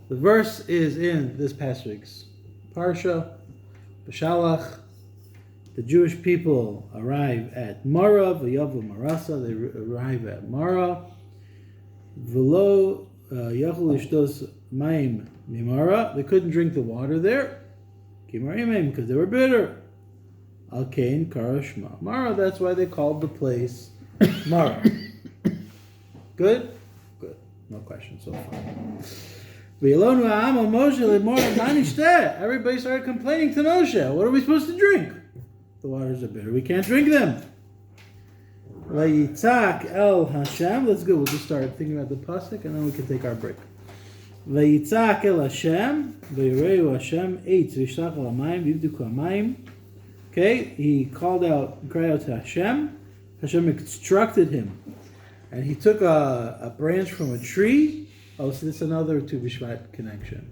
The verse is in this past week's Parsha, B'Shalach. The Jewish people arrive at Mara, v'yavu Marasa. They arrive at Mara. V'lo yachol ishtos mayim mimara. They couldn't drink the water there. Kimarimim, because they were bitter. Al kain karashma Mara. That's why they called the place Mara. Good? Good. No questions so far. Everybody started complaining to Moshe. What are we supposed to drink? The waters are bitter. We can't drink them. Vayitzak el Hashem. Let's go. We'll just start thinking about the pasuk and then we can take our break. Vayitzak el Hashem. Vayireu Hashem. Eitz v'shlach al hamayim. V'yivduku hamayim. Okay. He cried out to Hashem. Hashem instructed him. And he took a branch from a tree. Oh, so this is another Tu B'Shvat connection.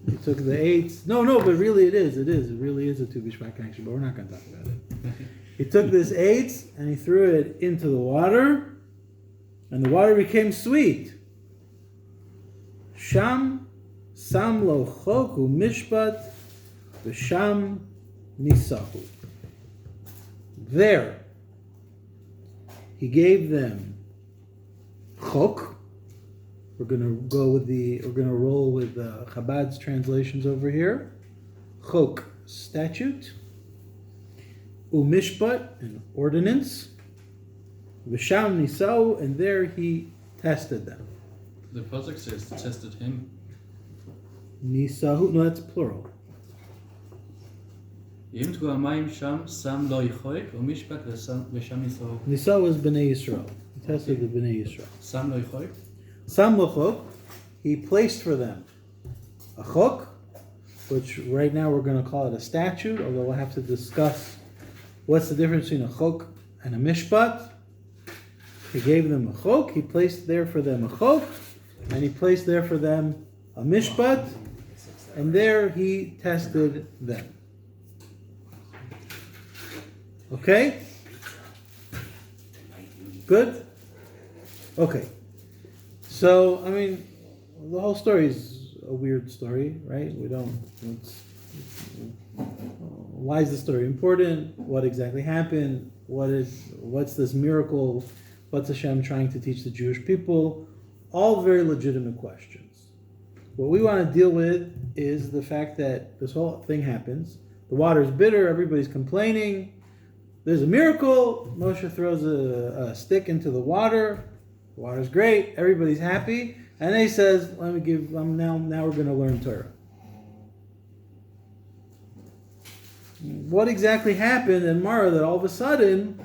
He took the eights. No, but really it is. It really is a Tu B'Shvat connection, but we're not going to talk about it. He took this eights and he threw it into the water, and the water became sweet. Sham sam lo choku mishpat v'sham nisahu. There, he gave them chok. We're gonna roll with Chabad's translations over here. Chok, statute. Umishpat, an ordinance. V'sham nisau, and there he tested them. The pasuk says tested him. Nisahu, no, that's plural. Nisau was Bnei Yisrael. He tested the Bnei Yisrael. Sam lo yichoik. Sam l'chok, he placed for them a chok, which right now we're going to call it a statute, although we'll have to discuss what's the difference between a chok and a mishpat. He gave them a chok, he placed there for them a chok, and he placed there for them a mishpat, and there he tested them. Okay? Good? Okay. So, I mean, the whole story is a weird story, right? Why is the story important? What exactly happened? What's this miracle? What's Hashem trying to teach the Jewish people? All very legitimate questions. What we want to deal with is the fact that this whole thing happens. The water's bitter, everybody's complaining. There's a miracle. Moshe throws a stick into the water. The water's great. Everybody's happy. And then he says, now we're going to learn Torah. What exactly happened in Mara that all of a sudden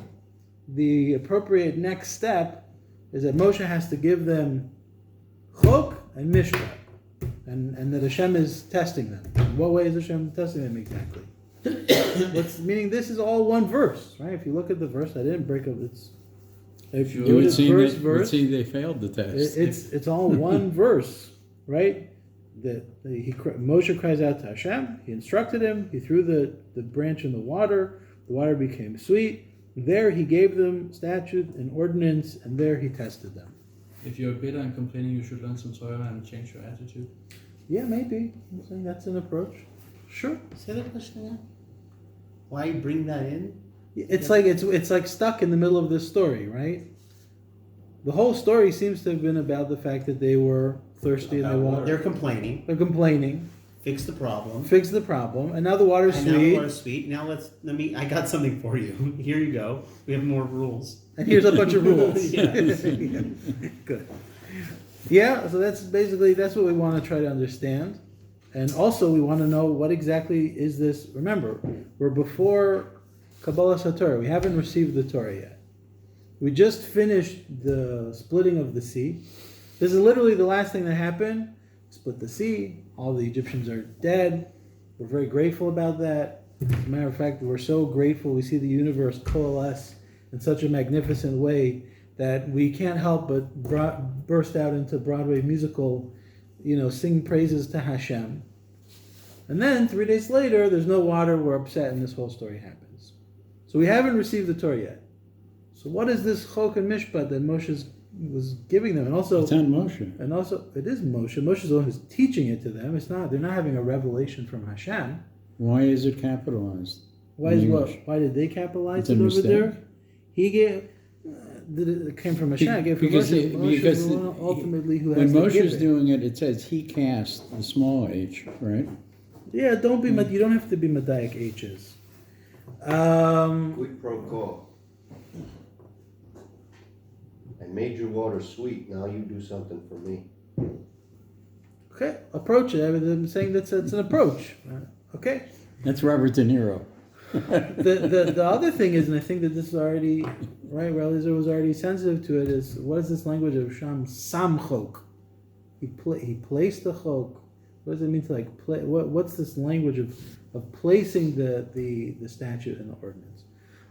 the appropriate next step is that Moshe has to give them chok and mishpat, and that Hashem is testing them. In what way is Hashem testing them exactly? Meaning this is all one verse, right? If you look at the verse, I didn't break up. If you would see they failed the test. It's all one verse, right? Moshe cries out to Hashem. He instructed him. He threw the branch in the water. The water became sweet. There he gave them statute and ordinance, and there he tested them. If you're bitter and complaining, you should learn some Torah and change your attitude. Yeah, maybe. I'm saying that's an approach. Sure. Say that question again. Why bring that in? It's like stuck in the middle of this story, right? The whole story seems to have been about the fact that they were thirsty and they wanted. They're complaining. Fix the problem. And now the water's sweet. Now the water's sweet. Now I got something for you. Here you go. We have more rules. And here's a bunch of rules. Yes. Good. Yeah, so that's what we want to try to understand. And also we want to know what exactly is this. Remember, we're before Kabbalah Torah. We haven't received the Torah yet. We just finished the splitting of the sea. This is literally the last thing that happened. Split the sea. All the Egyptians are dead. We're very grateful about that. As a matter of fact, we're so grateful. We see the universe coalesce in such a magnificent way that we can't help but burst out into Broadway musical, sing praises to Hashem. And then 3 days later, there's no water. We're upset, and this whole story happens. So we haven't received the Torah yet. So what is this chok and mishpat that Moshe's was giving them, and also It's on Moshe. And also, it is Moshe. Moshe is the one who's teaching it to them. It's not. They're not having a revelation from Hashem. Why is it capitalized? Why is what? Why did they capitalize It's it a over mistake. there? He gave. It came from Hashem. It came from Because Moshe. Moshe because is the one ultimately who when has to Moshe give is it. doing it, it says he cast the small h, right? Yeah, don't be. You don't have to be Medaic H's. Quid pro quo. I made your water sweet, now you do something for me. Okay, approach it. I'm saying it's an approach. Okay. That's Robert De Niro. The other thing is, and I think that this is already right. Reiser was already sensitive to it. Is what is this language of Sham Sam Chok? He placed the chok. What does it mean to like play? What's this language of placing the statute in the ordinance?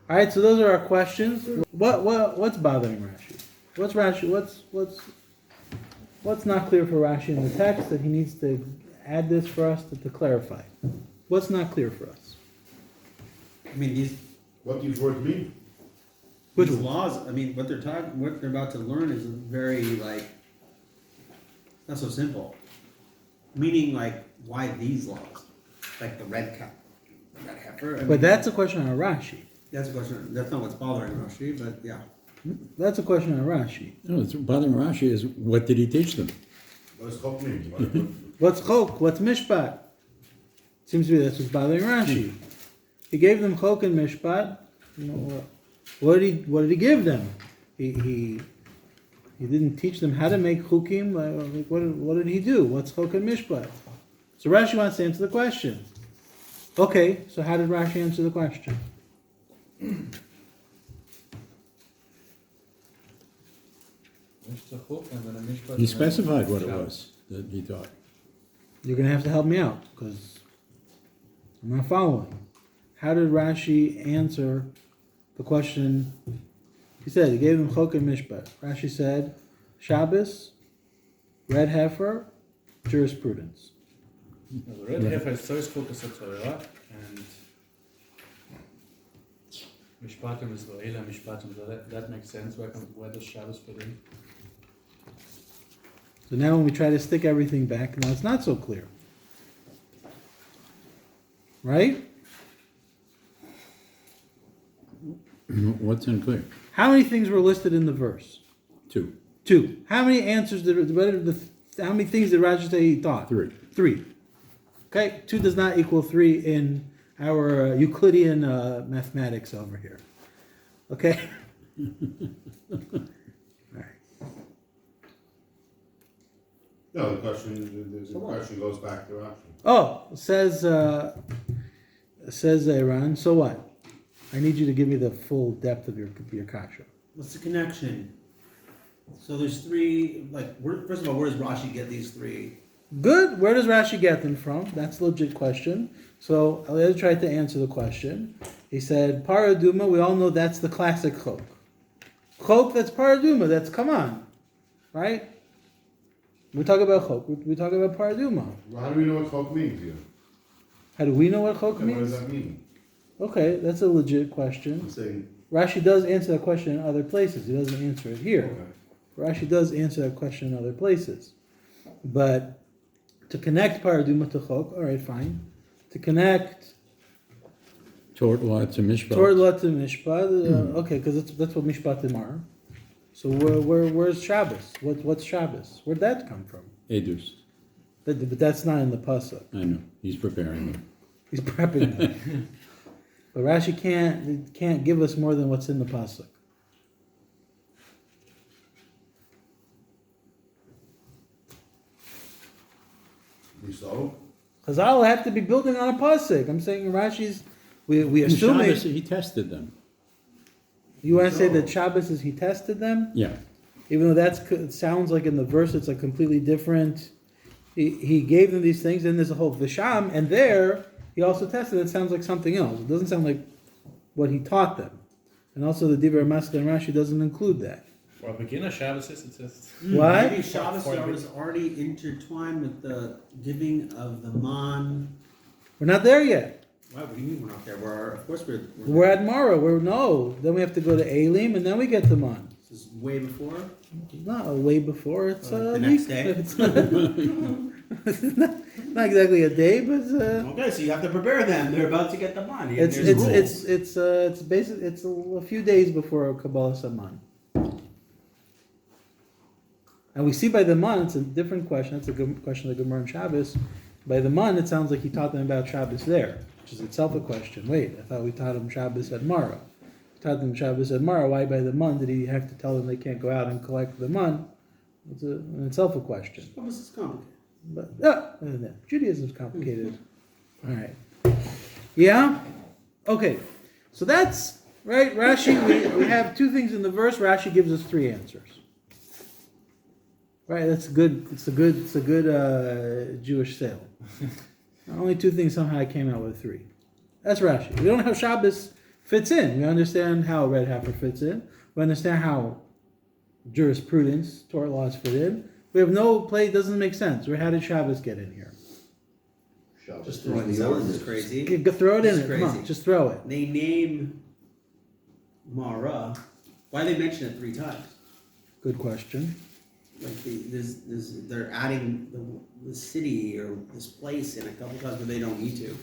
All right. So those are our questions. What's bothering Rashi? What's Rashi? What's not clear for Rashi in the text that he needs to add this for us to clarify? What's not clear for us? I mean, What these words mean? Which these one? laws. I mean, what they're about to learn is very not so simple. Meaning, why these laws? Like the red heifer. I mean, But that's a question on Rashi. that's a question. That's not what's bothering Rashi, but yeah. That's a question on Rashi. No, it's bothering Rashi is what did he teach them? What does chok mean? What's chok? What's mishpat? Seems to be that's what's bothering Rashi. He gave them chok and mishpat. What did he give them? He didn't teach them how to make chukim. What did he do? What's chok and mishpat? So Rashi wants to answer the question. Okay, so how did Rashi answer the question? He specified what it was that he taught. You're going to have to help me out because I'm not following. How did Rashi answer the question? He said he gave them chok and mishpat. Rashi said Shabbos, red heifer, jurisprudence. The red heifer is first focus of Torah and Mishpatim is Loela, Mishpatim, so that makes sense. Where does Shabbos fit in? So now when we try to stick everything back, now it's not so clear. Right? What's unclear? How many things were listed in the verse? 2. 2. How many answers how many things did Rashi say he taught? 3. 3. Okay, 2 does not equal 3 in our Euclidean mathematics over here. Okay? All right. No, the question goes back to Rashi. Oh, says Aaron, so what? I need you to give me the full depth of your kasha. What's the connection? So there's 3. First of all, where does Rashi get these 3? Good. Where does Rashi get them from? That's a legit question. So Eliezer tried to answer the question. He said, Paraduma, we all know that's the classic chok. Chok, that's Paraduma. That's, come on. Right? We talk about chok. We talk about Paraduma. Well, how do we know what chok means here? How do we know what chok And what does means? that mean? Okay, that's a legit question. I'm saying, Rashi does answer that question in other places. He doesn't answer it here. okay. Rashi does answer that question in other places. But to connect Paraduma to chok, all right, fine. To connect Tort law to mishpat. Torah to Mishpat, okay, because that's what Mishpatim are. So where's Shabbos? What's Shabbos? Where'd that come from? Edus. But that's not in the pasuk. I know. He's preparing them. He's prepping them. But Rashi can't give us more than what's in the pasuk. So? Chazal have to be building on a pasuk. I'm saying Rashi's. We In assuming Shabbos, he tested them. you want to say that Shabbos is he tested them, Yeah. even though it sounds like in the verse it's a completely different. He gave them these things, and there's a whole visham, and there he also tested. It sounds like something else. It doesn't sound like what he taught them, and also the Divrei Maskeh and Rashi doesn't include that. For a beginner, Shabbos is it's What? Maybe Shabbos was already intertwined with the giving of the man. We're not there yet. What do you mean we're not there? Of course we're We're at Mara. Then we have to go to Elim, and then we get to Man. This is way before. Not way before. It's Or a the next week. day? It's not exactly a day, but Okay, so you have to prepare them. They're about to get the money. and it's there's it's rules. it's basically it's a few days before Kabbalah Saman. And we see by the man, it's a different question. That's a good question of the Gemara and Shabbos. By the man, it sounds like he taught them about Shabbos there, which is itself a question. Wait, I thought we taught them Shabbos at Mara. We taught them Shabbos at Mara. Why by the man did he have to tell them they can't go out and collect the man? It's in itself a question. This is complicated. But Judaism is complicated. All right. Yeah. Okay. So that's right. Rashi. We have two things in the verse. Rashi gives us three answers. Right. That's good. It's a good Jewish sale. Only two things. Somehow I came out with three. That's Rashi. We don't know how Shabbos fits in. We understand how red heifer fits in. We understand how jurisprudence, Torah laws fit in. We have no play. It doesn't make sense. How did Shabbos get in here? Shabbos Just is throwing the this out. This ordinance. is crazy. You throw it in This it. is Come on, crazy. just throw it. They name Mara. Why they mention it 3 times? Good question. Like they're adding the city or this place in a couple times, but they don't need to.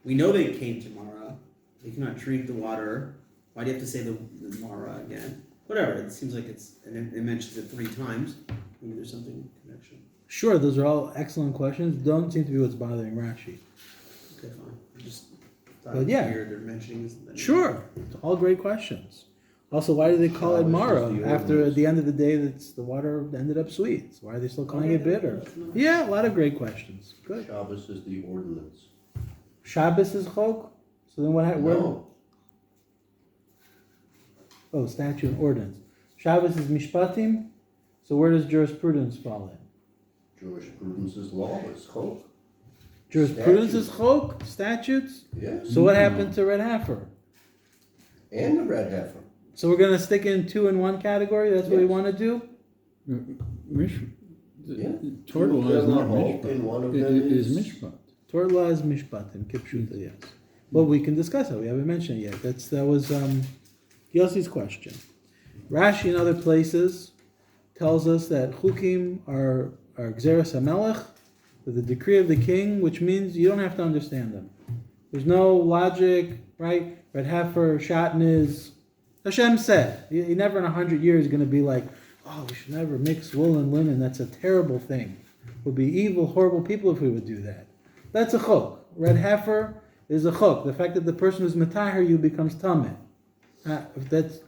We know they came to Mara. They cannot drink the water. Why do you have to say the Mara again? Whatever. It seems like and it mentions it 3 times. Maybe there's something in connection. Sure, those are all excellent questions. Don't seem to be what's bothering Rashi. Okay, fine. I just thought But it was yeah. weird they're mentioning this. Sure, it's all great questions. Also, why do they call it Shabbos Mara is the after ordinance. at the end of the day the water ended up sweet? So why are they still calling it bitter? Yeah, a lot of great questions. Good. Shabbos is the ordinance. Shabbos is chok. So then where? No, Oh, statute and ordinance. Shabbos is mishpatim. So where does jurisprudence fall in? jurisprudence is law, it's chok. Jurisprudence is Statutes. chok, statutes. Yes, So what happened to red heifer? and the red heifer. So we're gonna stick in 2 in 1 category. That's what we Yes. want to do. Yeah. Torah law is not Chok, and one of mishpat. them It is is mishpat. Torah law is mishpatim, kipshuta, yes. Well, we can discuss it. We haven't mentioned it yet. That was Yossi's question. Rashi in other places tells us that chukim are gzeras hamelech, the decree of the king, which means you don't have to understand them. There's no logic, right? Red heifer, shatnez. Hashem said. He never in 100 years is going to be like, oh, we should never mix wool and linen. That's a terrible thing. We'll be evil, horrible people if we would do that. That's a chok. Red heifer is a chok. The fact that the person who's metaher you becomes tameh. If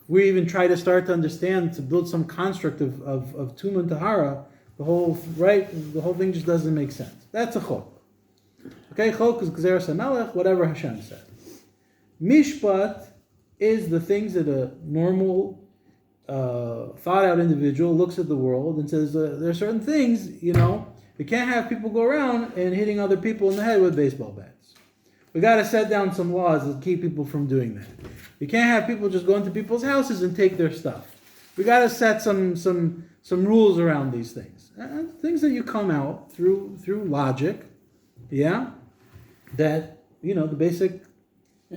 we even try to start to understand, to build some construct of tum and tahara, the whole thing just doesn't make sense. That's a chok. Okay, chok is gzeras hamelech, whatever Hashem said. Mishpat is the things that a normal, thought-out individual looks at the world and says, there are certain things, you can't have people go around and hitting other people in the head with baseball bats. We got to set down some laws that keep people from doing that. You can't have people just go into people's houses and take their stuff. We got to set some rules around these things. Things that you come out through logic, yeah, that, the basic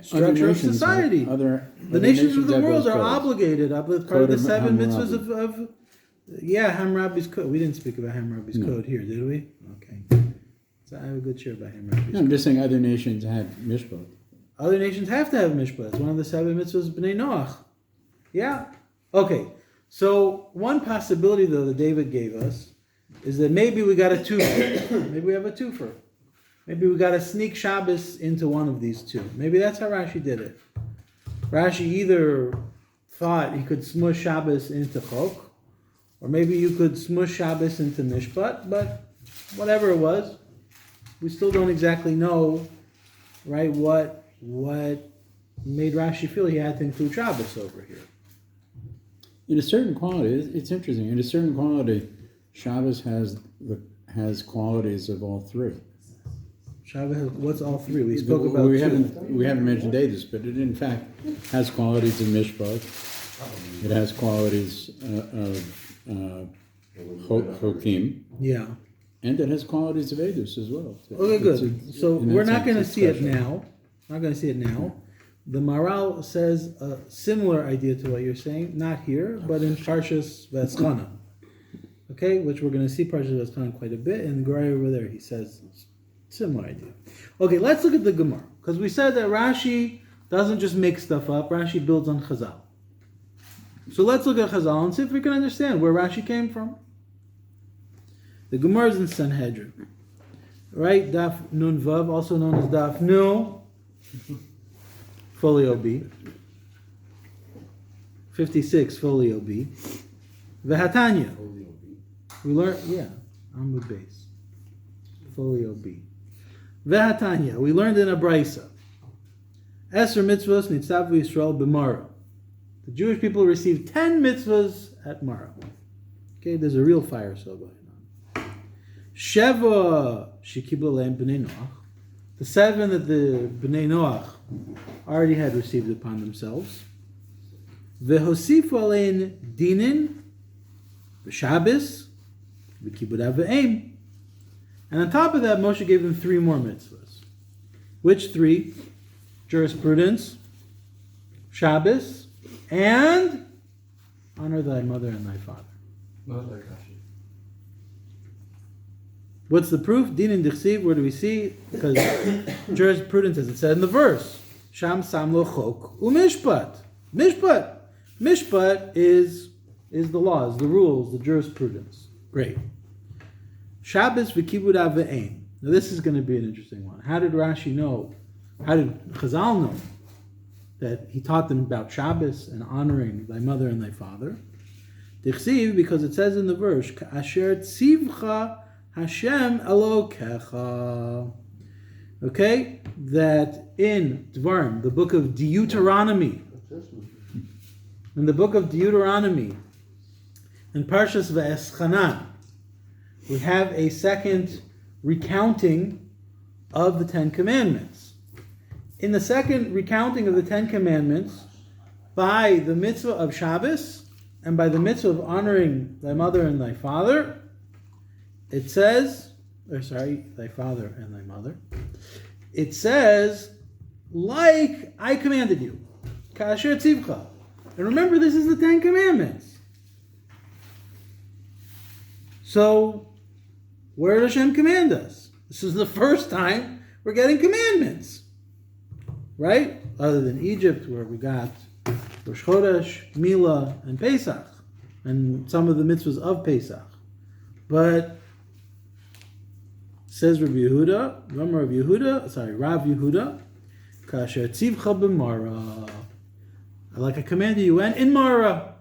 structure of society. The nations of the world are obligated, part of the 7 mitzvahs of Hammurabi's code. We didn't speak about Hammurabi's code here, did we? Okay. So I have a good share about Hammurabi's No, I'm just saying other nations have mishpat. Other nations have to have mishpat. It's one of the 7 mitzvahs of Bnei Noach. Yeah. Okay. So one possibility, though, that David gave us is that maybe we got a twofer. Maybe we have a twofer. Maybe we got to sneak Shabbos into one of these two. Maybe that's how Rashi did it. Rashi either thought he could smush Shabbos into chok, or maybe you could smush Shabbos into mishpat, but whatever it was, we still don't exactly know, right, what made Rashi feel he had to include Shabbos over here. In a certain quality, it's interesting. In a certain quality, Shabbos has qualities of all 3. Shabbos has, what's all 3? We spoke about we 2. haven't mentioned Davis, but it in fact has qualities of mishpat. It has qualities of chokim, Yeah. and it has qualities of edus as well. Okay, good. So we're not going to see it special. now. Not going to see it now. The Maharal says a similar idea to what you're saying, not here, but in Parshas V'etzchana. Okay, which we're going to see Parshas V'etzchana quite a bit, and right over there he says similar idea. Okay, let's look at the Gemara, because we said that Rashi doesn't just make stuff up, Rashi builds on Chazal. So let's look at Chazal and see if we can understand where Rashi came from. The Gemara is in Sanhedrin, right? Daf Nun Vav, also known as Daf Nu, Folio B. 56, Folio B. V'hatanya. We learned, Amud Beis. Folio B. V'hatanya. We learned in a Brisa. Eser mitzvos nitzavu Yisrael b'Mara. The Jewish people received 10 mitzvahs at Mara. Okay, there's a real fire sale going on. Sheva shekibla lehem b'nei Noach. The 7 that the b'nei Noach already had received upon themselves. V'hosifu alein dinin v'shabis v'kibud av'eim. And on top of that, Moshe gave them 3 more mitzvahs. Which 3? Jurisprudence, Shabbos, and honor thy mother and thy father. Not like Rashi. What's the proof? Din and Dichsiv, where do we see? Because jurisprudence, as it said in the verse, Sham Samlo Chok u'Mishpat. Mishpat. Mishpat is the laws, the rules, the jurisprudence. Great. Shabbos v'kibud av'eim. Now this is going to be an interesting one. How did Rashi know? How did Chazal know that he taught them about Shabbos and honoring thy mother and thy father? Dichsiv, because it says in the verse, Asher tzivcha Hashem Elokecha. Okay? That in Dvarim, the book of Deuteronomy, in the book of Deuteronomy, in Parshas V'eschana, we have a second recounting of the 10 Commandments. In the second recounting of the 10 Commandments, by the mitzvah of Shabbos and by the mitzvah of honoring thy mother and thy father, it says, thy father and thy mother, it says, like I commanded you. Kasher tzivcha. And remember, this is the 10 Commandments. So, where does Hashem command us? This is the first time we're getting commandments. Right? Other than Egypt, where we got Rosh Chodesh, Mila, and Pesach, and some of the mitzvahs of Pesach. But, says Rav Yehuda, Rav Yehuda, Kasher tzivcha b'Mara. Like I commanded you, and in Mara.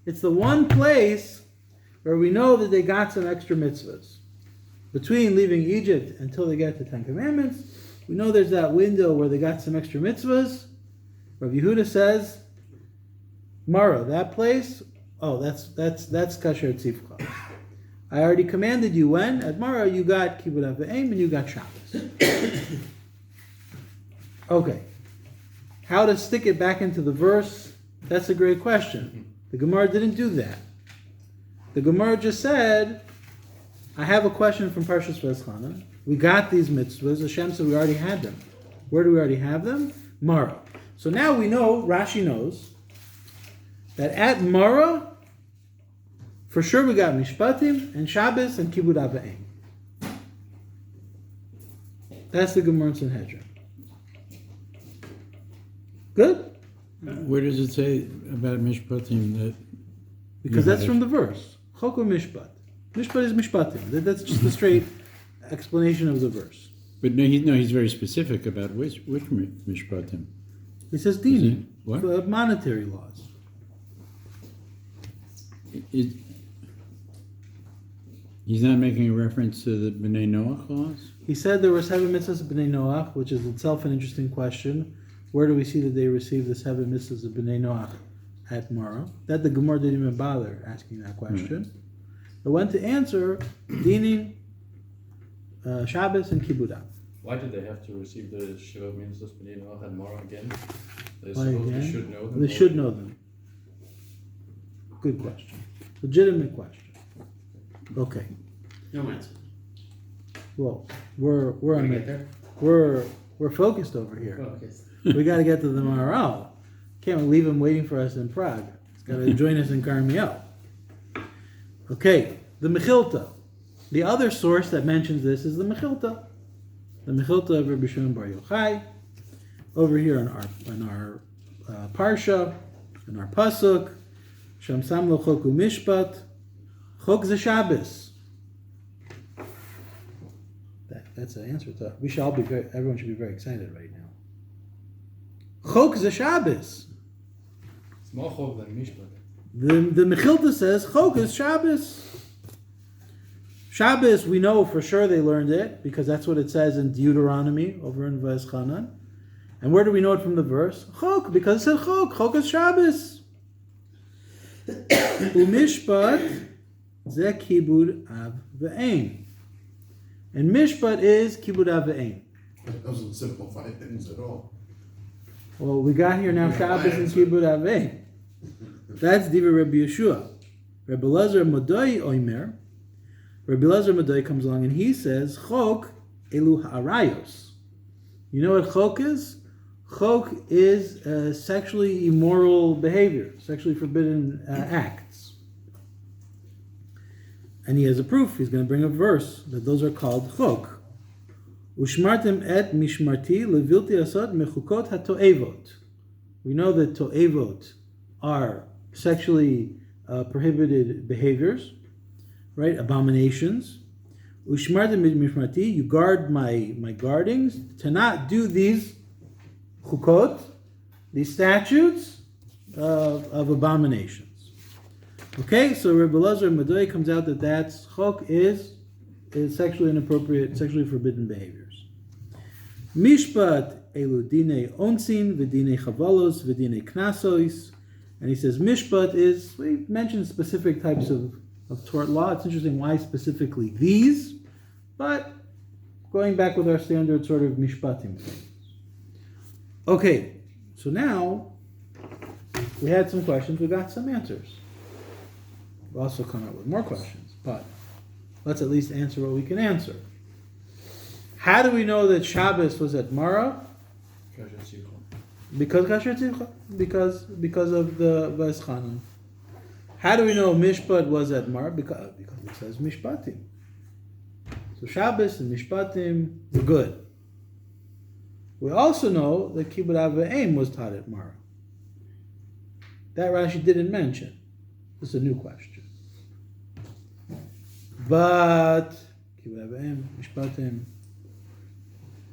It's the one place where we know that they got some extra mitzvahs. Between leaving Egypt until they get to 10 Commandments, we know there's that window where they got some extra mitzvahs. Rav Yehuda says, Mara, that place, that's kasher tzivcha. I already commanded you when? At Mara you got kibud av'eim and you got Shabbos. Okay. How to stick it back into the verse? That's a great question. The Gemara didn't do that. The Gemara just said, I have a question from Parshas V'eschana. We got these mitzvahs. Hashem said we already had them. Where do we already have them? Mara. So now we know, Rashi knows, that at Mara, for sure we got Mishpatim and Shabbos and Kibud Ava'im. That's the Gemara in Sanhedrin. Good? Where does it say about Mishpatim that? Because that's from the verse. Chok Mishpat. Mishpat is Mishpatim. That's just the straight explanation of the verse. But he's very specific about which Mishpatim. He says Dini. What? For monetary laws. He's not making a reference to the B'nai Noach laws? He said there were 7 mitzvahs of B'nai Noach, which is itself an interesting question. Where do we see that they received the 7 mitzvahs of B'nai Noach at Mara? That the Gemara didn't even bother asking that question. But went to answer Dini, Shabbos, and Kibbutz. Why did they have to receive the Shiva mitzvahs b'nei Noach and Mara again? They Why supposed again? they should know them. They should know them. Good question. Legitimate question. Okay. No answer. Well, we're on Wanna the, get there? we're focused over here. Oh, okay. We got to get to the Maharal. Can't leave him waiting for us in Prague. He's got to join us in Carmiel. Okay, the Mechilta. The other source that mentions this is the Mechilta. The Mechilta of Rabbi Shimon Bar Yochai. Over here in our Parsha, in our Pasuk, Sham Sam Lo Chok Mishpat, Chok Ze Shabbos. That's an answer to. We should all be everyone should be very excited right now. Chok Ze Shabbos. It's more chok than mishpat. The Mechilta says Chok is Shabbos. Shabbos, we know for sure they learned it because that's what it says in Deuteronomy over in Vayeschanan. And where do we know it from the verse? Chok, because it said Chok. Chok is Shabbos. Umishpat ze kibud av ve'ein. And mishpat is kibud av ve'ein. That doesn't simplify things at all. Well, we got here now Shabbos and kibud av ve'ein. That's Diva Rabbi Yeshua. Rabbi Lazar Modoi Oimer. Rabbi Lazar Modoi comes along and he says, Chok elu ha'arayos. You know what chok is? Chok is sexually immoral behavior, sexually forbidden acts. And he has a proof. He's going to bring a verse that those are called chok. Ushmartem et mishmarti levilti asot mechukot hato'evot. We know that to'evot are sexually prohibited behaviors, right? Abominations. Ushmartem mishmarti, you guard my guardings, to not do these chukot, these statutes of abominations. Okay, so Rabbi Lazar Madoi comes out that that's chok is sexually inappropriate, sexually forbidden behaviors. Mishpat elu dine onsin v'dine chavalos v'dine knasos, and he says mishpat is, we mentioned specific types of tort law. It's interesting why specifically these, but going back with our standard sort of mishpatim things. Okay, so now we had some questions, we got some answers. We'll also come up with more questions, but let's at least answer what we can answer. How do we know that Shabbos was at Mara? Because Kasher Tzivcha. Because of the Vayeschanan. How do we know Mishpat was at Mara? Because it says Mishpatim. So Shabbos and Mishpatim were good. We also know that Kibbud Av Ve'ein was taught at Mara. That Rashi didn't mention. This is a new question. But Kibbud Av Ve'ein, Mishpatim,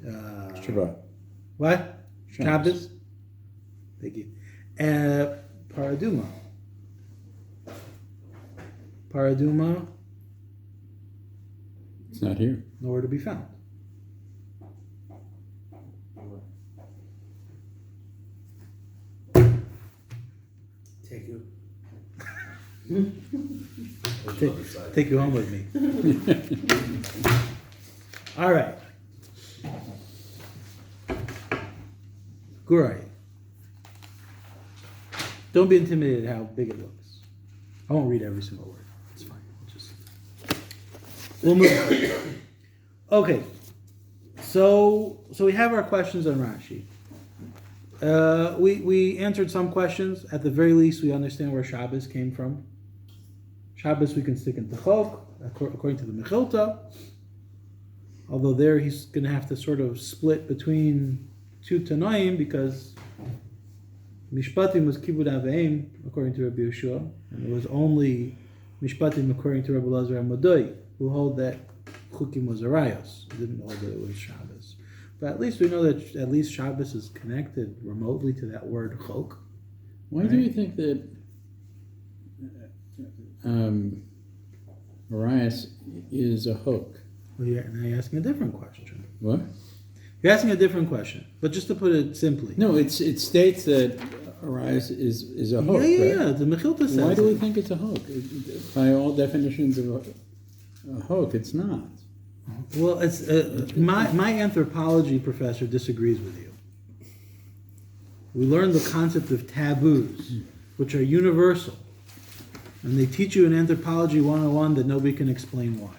Shabbat. what? Shabbos. Thank you. Paraduma. Paraduma, It's not here. nowhere to be found. Take you. Take you home with me. All right. Gurai. Don't be intimidated how big it looks. I won't read every single word. It's fine. We'll move on. Okay. So we have our questions on Rashi. We answered some questions. At the very least, we understand where Shabbos came from. Shabbos we can stick into Chok, according to the Mechilta. Although there he's going to have to sort of split between two Tanoim because Mishpatim was Kibbud Av Ve'ein, according to Rabbi Yeshua, and it was only Mishpatim according to Rabbi Lazar Amadoi, who hold that Chukim was Arayos, didn't hold that it was Shabbos. But at least we know that at least Shabbos is connected remotely to that word Chok. Why do you think that Arias is a hook? Well, now you're asking a different question. What? You're asking a different question, but just to put it simply. No, it states that Arias is a hook. Yeah, right? the Mechilta says. Why do we it. think it's a hook? By all definitions of a hook, it's not. Well, it's my anthropology professor disagrees with you. We learned the concept of taboos, which are universal, and they teach you in Anthropology 101 that nobody can explain why.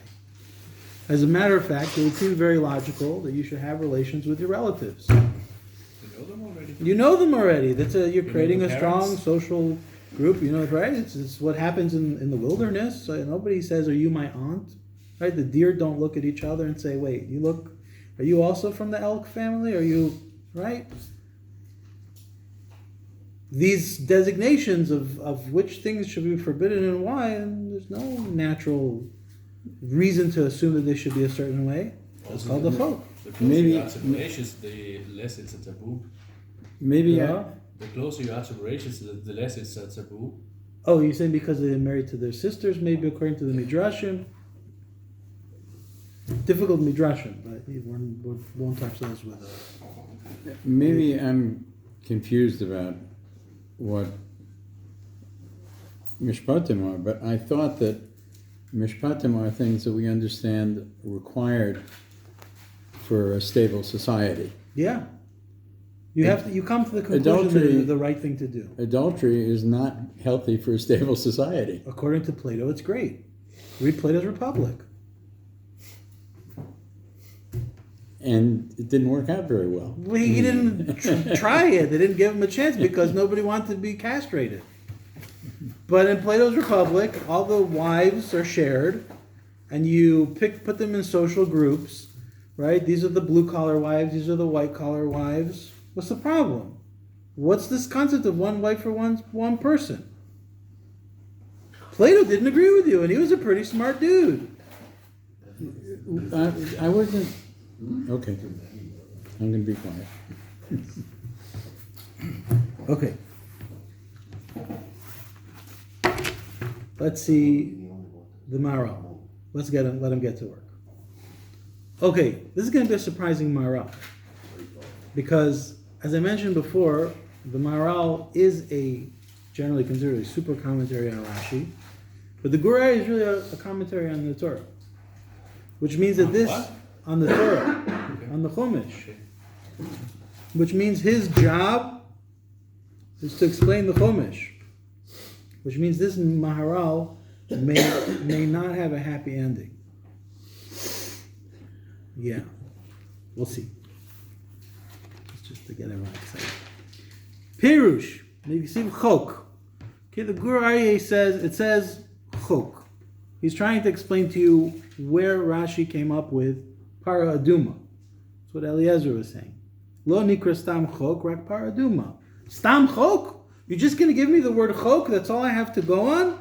As a matter of fact, it would seem very logical that you should have relations with your relatives. You know them already. You know them already. You're know creating the a strong parents. social group. You know, right? It's what happens in the wilderness. So nobody says, "Are you my aunt?" Right? The deer don't look at each other and say, "Wait, are you also from the elk family? Are you right?" These designations of which things should be forbidden and why, and there's no natural reason to assume that they should be a certain way. It's called the chok. The closer Maybe- you are to voracious, the less it's a taboo. Maybe Yeah. The closer you are to voracious, the less it's a taboo. Oh, you're saying because they're married to their sisters, maybe according to the midrashim. Difficult midrashim, but we won't touch those with. maybe I'm confused about what mishpatim are, but I thought that mishpatim are things that we understand required for a stable society. Yeah, you come to the conclusion that Adultery- it's the right thing to do. Adultery is not healthy for a stable society. According to Plato, it's great. Read Plato's Republic. And it didn't work out very well. Well, he didn't try it. They didn't give him a chance because nobody wanted to be castrated. But in Plato's Republic, all the wives are shared, and you put them in social groups, right? These are the blue-collar wives. These are the white-collar wives. What's the problem? What's this concept of one wife for one person? Plato didn't agree with you, and he was a pretty smart dude. I wasn't. Okay. I'm going to be quiet. Okay. Let's see the Maharal. Let him get to work. Okay, this is going to be a surprising Maharal. Because, as I mentioned before, the Maharal is generally considered a super commentary on Rashi. But the Gurai is really a commentary on the Torah. Which means that on the Torah, on the Chumash. Which means his job is to explain the Chumash. Which means this Maharal may not have a happy ending. Yeah, we'll see. It's just to get everyone excited. Pirush, you see chok. Okay, the Gur Aryeh says chok. He's trying to explain to you where Rashi came up with para aduma. That's what Eliezer was saying. Lo nikra stam chok, rak para aduma. Stam chok? You're just going to give me the word chok? That's all I have to go on?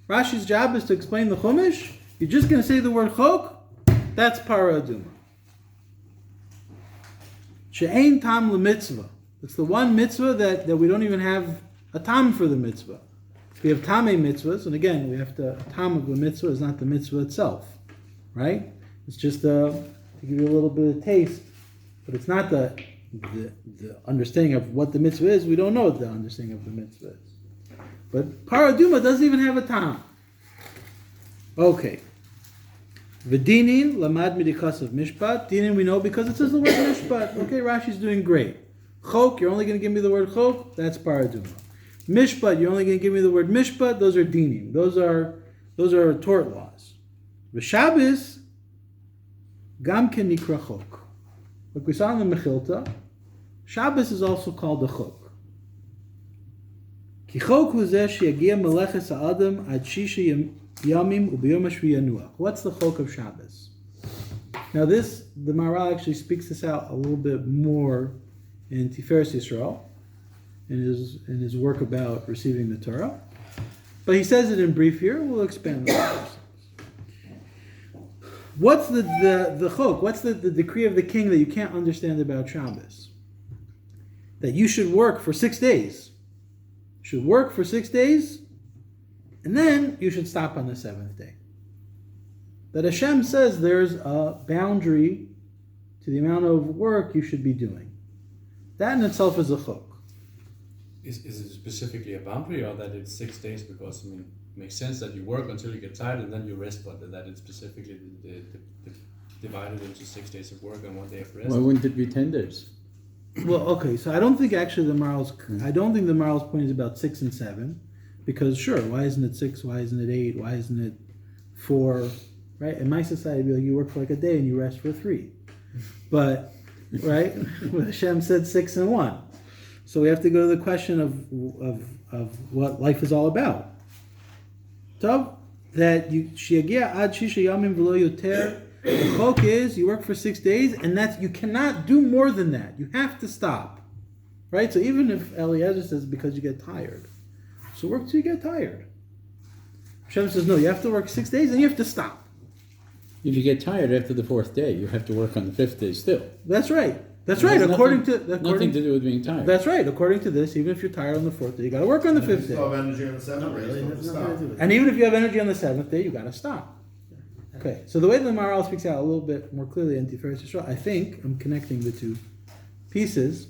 Rashi's job is to explain the Chumash? You're just going to say the word chok? That's para aduma. She'ein tam lemitzvah. It's the one mitzvah that we don't even have a tam for the mitzvah. We have tamei mitzvahs, and again, we have to, tam of the mitzvah is not the mitzvah itself, right? It's just to give you a little bit of taste, but it's not the understanding of what the mitzvah is. We don't know what the understanding of the mitzvah is. But paraduma doesn't even have a tam. Okay. V'dinin lamad midikas of mishpat. Dinin we know because it says the word mishpat. Okay, Rashi's doing great. Chok, you're only going to give me the word chok. That's paraduma. Mishpat, you're only going to give me the word mishpat. Those are dinim. Those are tort laws. V'shabbos gam ken nikra chok. Like we saw in the Mechilta, Shabbos is also called the chok. Ki chok hu zeh sheyagia meleches ha'adam ad shisha yamim ubiyom hashvi yanuach. What's the chok of Shabbos? Now the Maharal actually speaks this out a little bit more in Tiferes Yisrael, in his work about receiving the Torah. But he says it in brief here. We'll expand on it. What's the chok? What's the decree of the king that you can't understand about Shabbos? That you should work for 6 days. You should work for 6 days, and then you should stop on the 7th day. That Hashem says there's a boundary to the amount of work you should be doing. That in itself is a chok. Is it specifically a boundary, or that it's 6 days? Because it makes sense that you work until you get tired and then you rest, but that it's specifically divided into 6 days of work and 1 day of rest. Why wouldn't it be 10 days? Well, okay, so I don't think actually the Maharal's point is about 6 and 7, because sure, why isn't it 6? Why isn't it 8? Why isn't it 4? Right? In my society, it'd be like you work for like a day and you rest for 3. But right? Hashem said 6 and 1. So we have to go to the question of what life is all about. So that you shiagia ad shisha yamim v'lo yoter. The chok is you work for 6 days, and that's you cannot do more than that. You have to stop, right? So even if Eliezer says because you get tired, so work till you get tired. Hashem says no, you have to work 6 days and you have to stop. If you get tired after the 4th day, you have to work on the 5th day still. That's right. That's It right. has According nothing to do with being tired. That's right. According to this, even if you're tired on the 4th day, you got to work on the 5th You day. still have energy on the 7th Not day, really. you That's still nothing have to to do with And even if you have energy on the 7th day, you got to stop. Okay. So the way the Maharal speaks out a little bit more clearly in Tiferes Yisrael, I think I'm connecting the two pieces.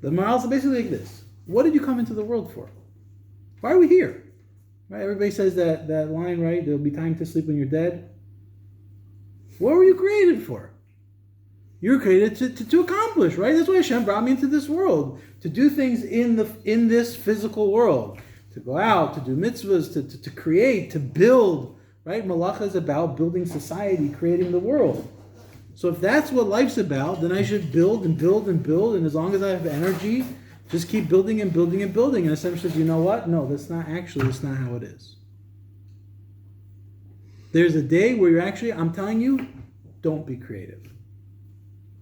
The Maharal is basically like this: what did you come into the world for? Why are we here? Right? Everybody says that line, right? There'll be time to sleep when you're dead. What were you created for? You were created to accomplish, right? That's why Hashem brought me into this world, to do things in this physical world, to go out, to do mitzvahs, to create, to build, right? Malacha is about building society, creating the world. So if that's what life's about, then I should build and build and build, and as long as I have energy, just keep building and building and building. And Hashem says, you know what? No, that's not how it is. There's a day where you're actually, I'm telling you, don't be creative.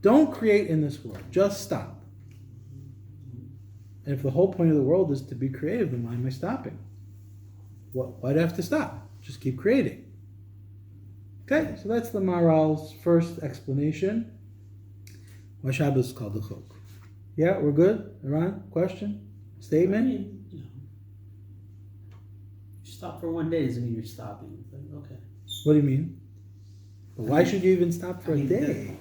Don't create in this world. Just stop. And if the whole point of the world is to be creative, then why am I stopping? Why do I have to stop? Just keep creating. Okay, so that's the Maharal's first explanation. Why Shabbos is called the Chok. Yeah, we're good? Iran? Question? Statement? You stop for 1 day doesn't mean you're stopping. But okay. What do you mean? But why should you even stop for a day?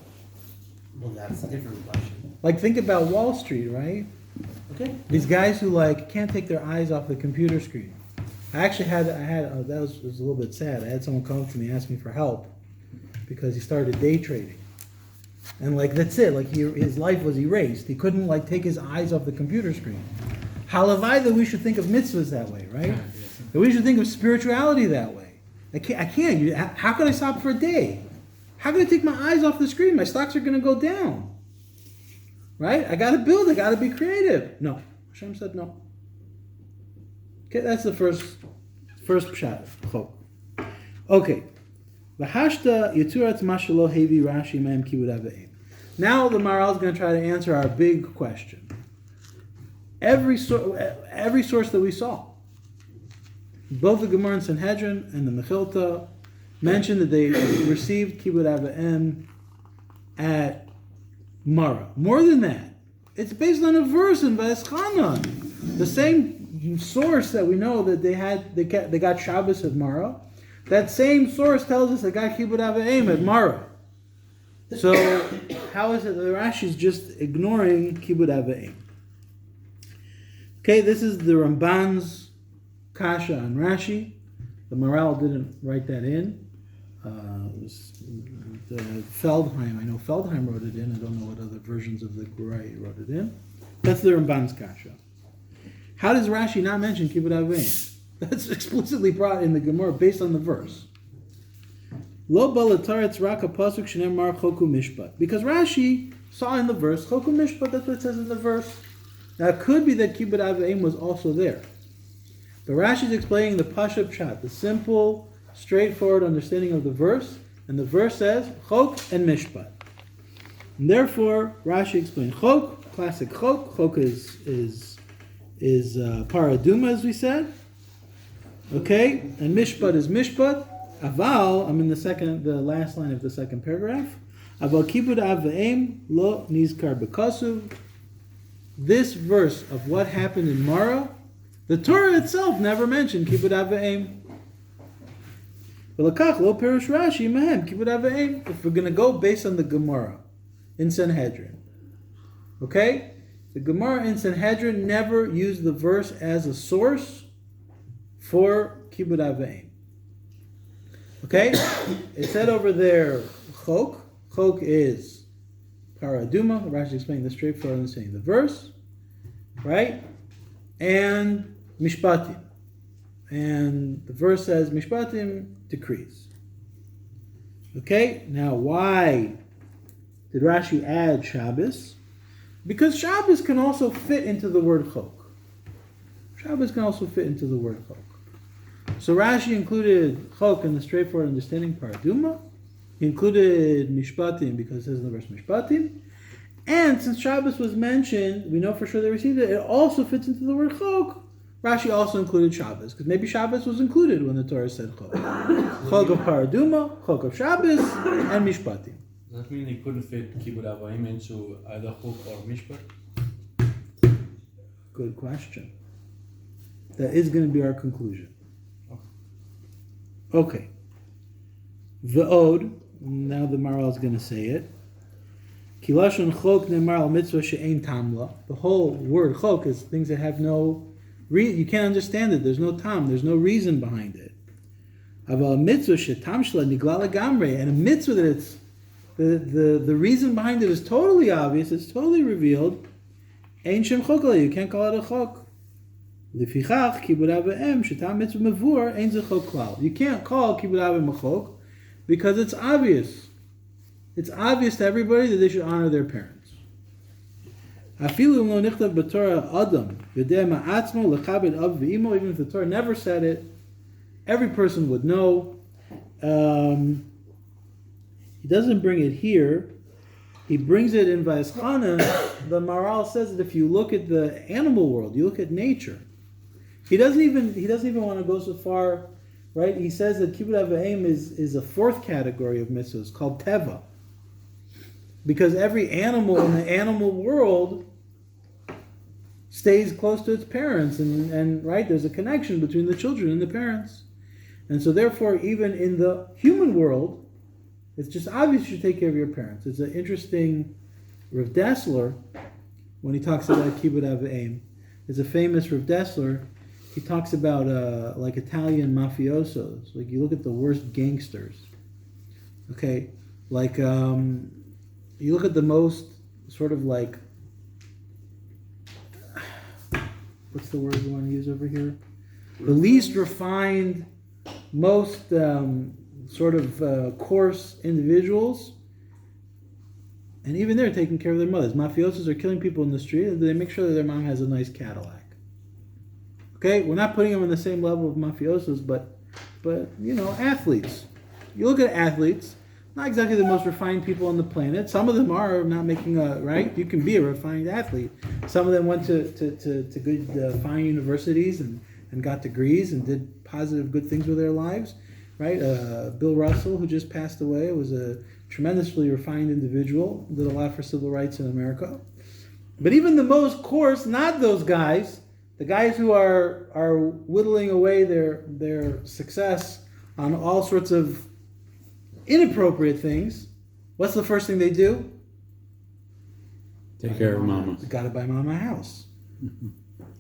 Well, that's a different question. Like, think about Wall Street, right? Okay. These guys who can't take their eyes off the computer screen. I had that was a little bit sad. I had someone come to me, ask me for help because he started day trading, and that's it. His life was erased. He couldn't take his eyes off the computer screen. Halavai that we should think of mitzvahs that way, right? That we should think of spirituality that way. I can't. How could I stop for a day? How can I take my eyes off the screen? My stocks are going to go down. Right? I got to build. I got to be creative. No. Hashem said no. Okay, that's the first pshat. Okay. V'hashta yiturat mashalo hevi Rashi ma'em kibud avim. Now the Maharal is going to try to answer our big question. Every source that we saw, both the Gemara and Sanhedrin and the Mechilta, mentioned that they received kibud avim at Mara. More than that, it's based on a verse in Vayeschanan. The same source that we know that they got Shabbos at Mara. That same source tells us they got kibud avim at Mara. So how is it that Rashi is just ignoring kibud avim? Okay, this is the Ramban's kasha on Rashi. The Maharal didn't write that in. It was the Feldheim. I know Feldheim wrote it in. I don't know what other versions of the Gurai wrote it in. That's the Ramban's kasha. How does Rashi not mention kibud avim? That's explicitly brought in the Gemara based on the verse. Lo balataretz raka pasuk shenemar choku mishpat. Because Rashi saw in the verse choku mishpat. That's what it says in the verse. Now it could be that kibud avim was also there, but Rashi is explaining the pashup pshat, the simple, straightforward understanding of the verse, and the verse says chok and mishpat. And therefore, Rashi explained chok, classic chok. Chok is paraduma, as we said. Okay, and mishpat is mishpat. Aval, I'm in the last line of the second paragraph. Aval kibud avim lo nizkar b'kasuv. This verse of what happened in Mara, the Torah itself never mentioned kibud avim. V'lakach lo perush Rashi mehem kibud avim. If we're going to go based on the Gemara in Sanhedrin, okay, the Gemara in Sanhedrin never used the verse as a source for kibud avim. Okay, it said over there chok. Chok is paraduma. Rashi explained the straightforward understanding the verse, right? And mishpatim. And the verse says mishpatim, decrees. Okay, now why did Rashi add Shabbos? Because Shabbos can also fit into the word chok. Shabbos can also fit into the word chok. So Rashi included chok in the straightforward understanding paraduma. He included mishpatim because it says in the verse mishpatim. And since Shabbos was mentioned, we know for sure they received it. It also fits into the word chok. Rashi also included Shabbos because maybe Shabbos was included when the Torah said chok. Chok of paraduma, chok of Shabbos, and mishpatim. Does that mean he couldn't fit kibbud avayim into either chok or mishpat? Good question. That is going to be our conclusion. Okay. Ve'od, now the Maharal is going to say it. Ki lashon chok ne'emar al mitzvah she'ein tamla. The whole word chok is things that have no you can't understand it. There's no tam. There's no reason behind it. Aval mitzvah she'tam shela nigla legamrei, and a mitzvah that it's the reason behind it is totally obvious. It's totally revealed. Ein shem chok alei. You can't call it a chok. Lefichach kibud avim she'tam mitzvah mavur ein ze chok klal. You can't call kibud avim a chok because it's obvious. It's obvious to everybody that they should honor their parents. Afilu lo nichtav b'Torah adam yodeh ma'atzmo lechabed av v'imo. Even if the Torah never said it, every person would know. He doesn't bring it here. He brings it in Vayeschanan. The Maharal says that if you look at the animal world, you look at nature. He doesn't even want to go so far, right? He says that kibbud avayim is a fourth category of mitzvahs called teva. Because every animal in the animal world stays close to its parents, and right, there's a connection between the children and the parents. And so therefore, even in the human world, it's just obvious you should take care of your parents. It's an interesting Rav Dessler, when he talks about kibbud avayim, is a famous Rav Dessler. He talks about like Italian mafiosos. Like you look at the worst gangsters. Okay, like you look at the most sort of like, what's the word we want to use over here? The least refined, most sort of coarse individuals. And even they're taking care of their mothers. Mafiosos are killing people in the street. They make sure that their mom has a nice Cadillac. Okay, we're not putting them on the same level of mafiosos, but you know, athletes. You look at athletes, not exactly the most refined people on the planet. Some of them are not making a right. You can be a refined athlete. Some of them went to good fine universities and got degrees and did positive good things with their lives. Right? Bill Russell, who just passed away, was a tremendously refined individual. Did a lot for civil rights in America. But even the most coarse, not those guys. The guys who are whittling away their success on all sorts of inappropriate things, what's the first thing they do? Take care of mama. Got to buy mama a house.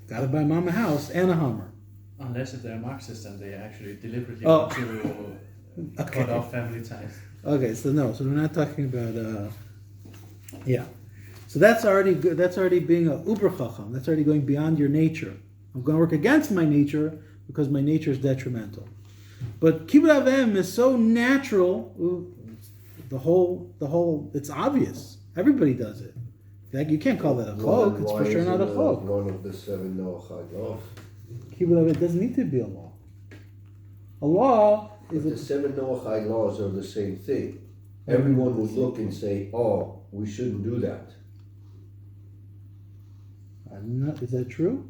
Got to buy mama a house and a Hummer. Unless if they're Marxist and they actually deliberately want to cut off family ties. Okay, so no, so we're not talking about yeah. So that's already good. That's already being a uber chacham. That's already going beyond your nature. I'm going to work against my nature because my nature is detrimental. But kibbud avim is so natural. The whole. It's obvious. Everybody does it. Like you can't call that a chok. It's for sure not a chok. One of the 7 Noachide laws. Kibbud avim doesn't need to be a law. A law is But the 7 Noachide laws are the same thing. Everyone would look and say, "Oh, we shouldn't do that." Is that true?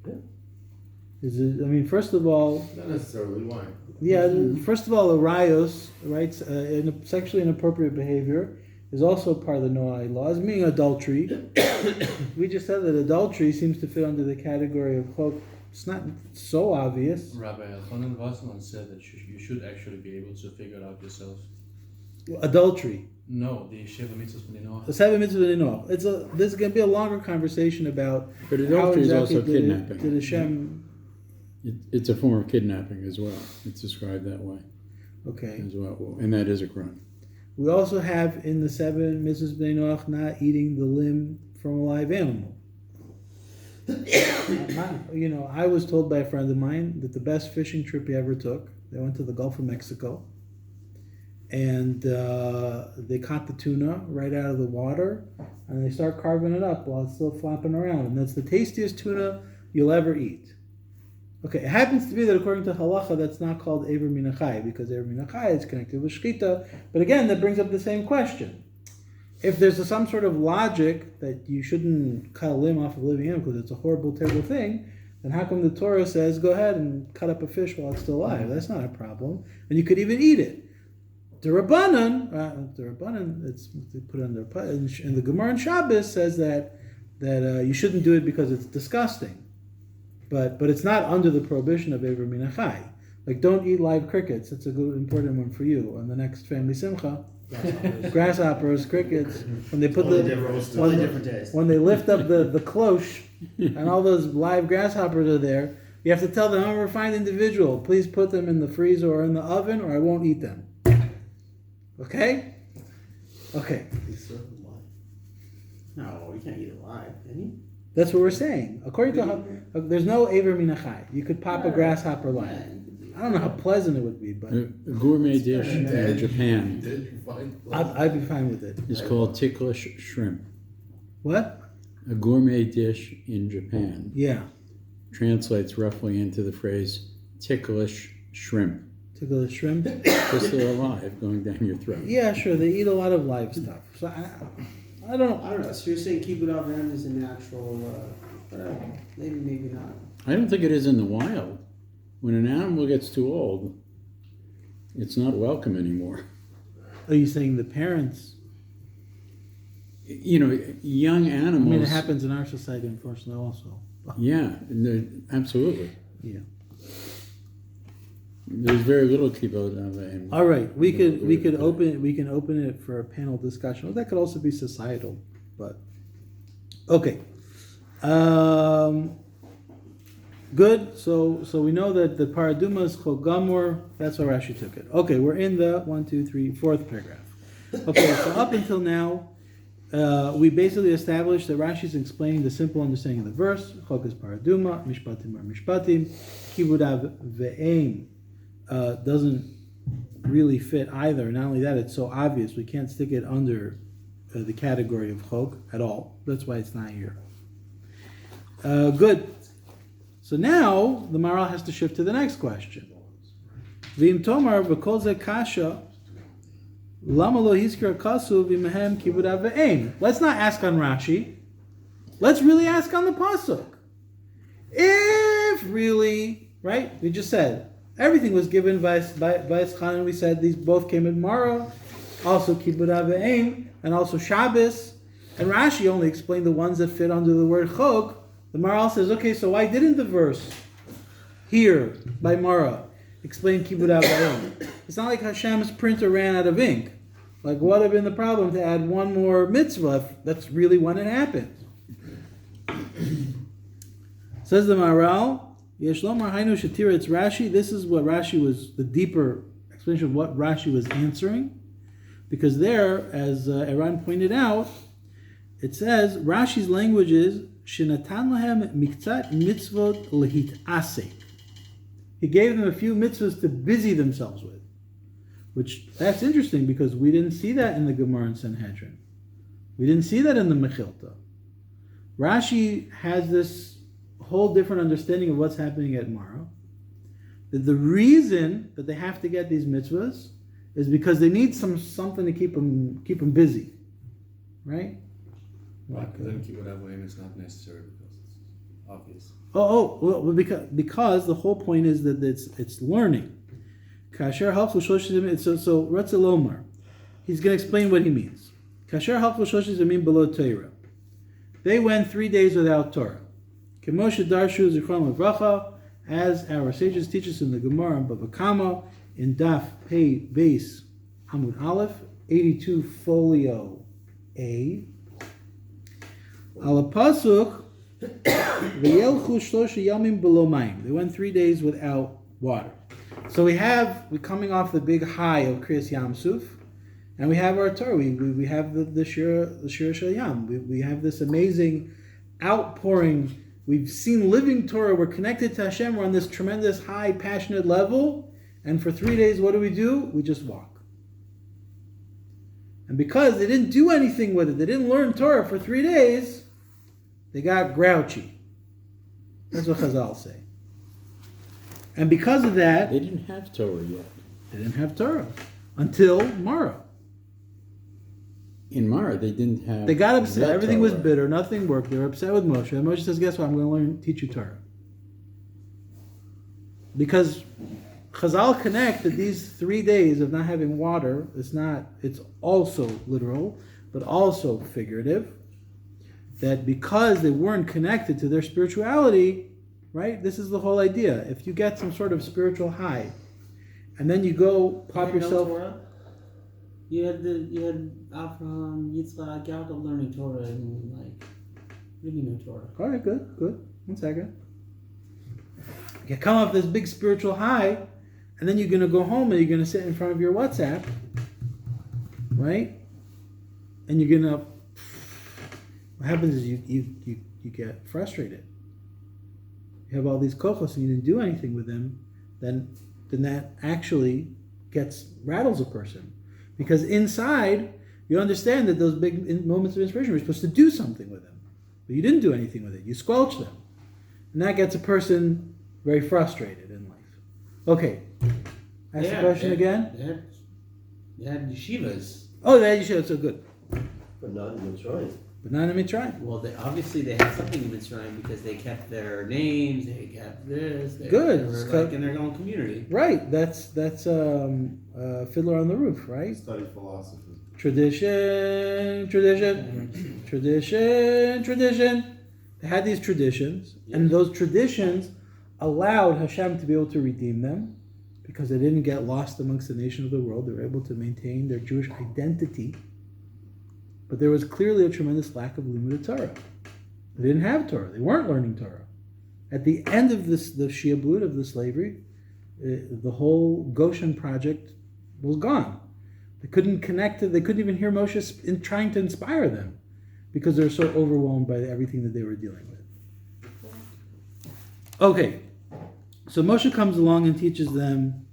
Yeah. Is it? I mean, first of all, Not necessarily, why? yeah. First of all, a rayos, right? Sexually inappropriate behavior is also part of the Noahide laws, meaning adultery. We just said that adultery seems to fit under the category of chok. It's not so obvious. Rabbi Yonasan Wasserman said that you should actually be able to figure it out yourself. Adultery. No, the Sheva Mitzvahs B'nai Noach. The 7 mitzvahs B'nai Noach. This is going to be a longer conversation about But how adultery is exactly also kidnapping. did Hashem. It's a form of kidnapping as well. It's described that way Okay. as well, and that is a crime. We also have in the 7 mitzvahs B'nai Noach not eating the limb from a live animal. I was told by a friend of mine that the best fishing trip he ever took, they went to the Gulf of Mexico, and they caught the tuna right out of the water, and they start carving it up while it's still flopping around, and that's the tastiest tuna you'll ever eat. Okay, it happens to be that according to halacha, that's not called Ever Minachai, because Ever Minachai is connected with Shchita, but again, that brings up the same question. If there's some sort of logic that you shouldn't cut a limb off of a living animal because it's a horrible, terrible thing, then how come the Torah says, go ahead and cut up a fish while it's still alive? That's not a problem. And you could even eat it. The Rabbanan, it's they put it under, and the Gemara in Shabbos says that you shouldn't do it because it's disgusting. But it's not under the prohibition of Ever Minachai. Like, don't eat live crickets. That's a good, important one for you. On the next family simcha, grasshoppers, crickets. When they put when they lift up the cloche, and all those live grasshoppers are there, you have to tell them, I'm a refined individual. Please put them in the freezer or in the oven, or I won't eat them. Okay? Okay. No, you can't eat it live, can you? That's what we're saying. According to there's no Ever Minachai. You could pop a grasshopper live. I don't know how pleasant it would be, but A gourmet dish in Japan I'd be fine with it. is called ticklish shrimp. What? A gourmet dish in Japan Yeah. translates roughly into the phrase ticklish shrimp. Tickle the shrimp. Because they're alive going down your throat. Yeah, sure. They eat a lot of live stuff. So I don't I don't know. So you're saying kibbud avim is a natural, whatever. Maybe not. I don't think it is in the wild. When an animal gets too old, it's not welcome anymore. Are you saying the parents? You know, young animals. I mean, it happens in our society, unfortunately, also. Yeah, absolutely. Yeah. There's very little kibbud avim. All right, we can open it for a panel discussion. Well, that could also be societal, but okay. Good. So we know that the paraduma is chol gamur. That's how Rashi took it. Okay, we're in the 4th paragraph. Okay, so up until now, we basically established that Rashi is explaining the simple understanding of the verse. Chok is paraduma, mishpatim are mishpatim, kibbud av ve'ein doesn't really fit either. Not only that, it's so obvious we can't stick it under the category of chok at all. That's why it's not here. Good. So now the Maharal has to shift to the next question. V'im tomar v'kol ze kasha lama lo hiskar kasu v'mehem kibbud av ve'ein. Let's not ask on Rashi. Let's really ask on the pasuk. If really, right? We just said everything was given by Eschan, and we said these both came at Mara, also kibbud av ve'ein, and also Shabbos, and Rashi only explained the ones that fit under the word chok. The Maharal says, okay, so why didn't the verse here by Mara explain kibbud av ve'ein? It's not like Hashem's printer ran out of ink. Like, what would have been the problem to add one more mitzvah if that's really when it happened? Says the Maharal, Yesh lomar hainu shetira, it's Rashi. This is what Rashi was, the deeper explanation of what Rashi was answering. Because there, as Eran pointed out, it says, Rashi's language is, Shenatan lahem miktzat mitzvot lehitase. He gave them a few mitzvahs to busy themselves with. Which, that's interesting because we didn't see that in the Gemara and Sanhedrin. We didn't see that in the Mechilta. Rashi has this whole different understanding of what's happening at Mara. That the reason that they have to get these mitzvahs is because they need something to keep them busy. Right? But then kibbud av ve'ein is not necessary because it's obvious. Well, because the whole point is that it's learning. Kasher halchlu shloshim. So Ratzel Omar, he's going to explain what he means. Kasher halchlu shloshim zamim below Torah. They went 3 days without Torah. Kemoshe darshu zichron levracha, as our sages teach us in the Gemara and Bava Kama in Daf Pei Beis Amud Aleph 82 folio A. Al pasuk v'yelchu shlosha yamim below mayim. They went 3 days without water. So we're coming off the big high of Kriyas Yam Suf, and we have our Torah. We have the Shira Shel Yam. We have this amazing outpouring. We've seen living Torah. We're connected to Hashem. We're on this tremendous high, passionate level. And for 3 days, what do? We just walk. And because they didn't do anything with it, they didn't learn Torah for 3 days, they got grouchy. That's what Chazal say. And because of that, They didn't have Torah yet. they didn't have Torah until Mara. In Mara, they didn't have. They got upset. the Everything was Torah. bitter. Nothing worked. They were upset with Moshe. And Moshe says, guess what? I'm going to teach you Torah. Because Chazal connect that these 3 days of not having water, it's also literal, but also figurative. That because they weren't connected to their spirituality, right? This is the whole idea. If you get some sort of spiritual high, and then you go pop You had no yourself... Torah? You had Abraham, Yitzchak, Yaakov learning Torah and like really no Torah. All right, good. 1 second. You come off this big spiritual high, and then you're going to go home and you're going to sit in front of your WhatsApp, right? And you're going to... What happens is you get frustrated. You have all these kochos and you didn't do anything with them, then that actually rattles a person. Because inside, you understand that those big moments of inspiration, you're supposed to do something with them. But you didn't do anything with it. You squelch them. And that gets a person very frustrated in life. Okay. Ask the question again. They had yeshivas. Oh, that you should. So good. But not in Mitzrayim. But not in Mitzrayim. Well, they had something in Mitzrayim because they kept their names, they kept this. Good. They were like in their own community. Right. That's Fiddler on the Roof, right? Study philosophy. Tradition. They had these traditions, and those traditions allowed Hashem to be able to redeem them because they didn't get lost amongst the nation of the world. They were able to maintain their Jewish identity. But there was clearly a tremendous lack of limud Torah. They didn't have Torah. They weren't learning Torah. At the end of the shiabud of the slavery, the whole Goshen project was gone. They couldn't connect to. They couldn't even hear Moshe trying to inspire them because they're so overwhelmed by everything that they were dealing with. Okay, so Moshe comes along and teaches them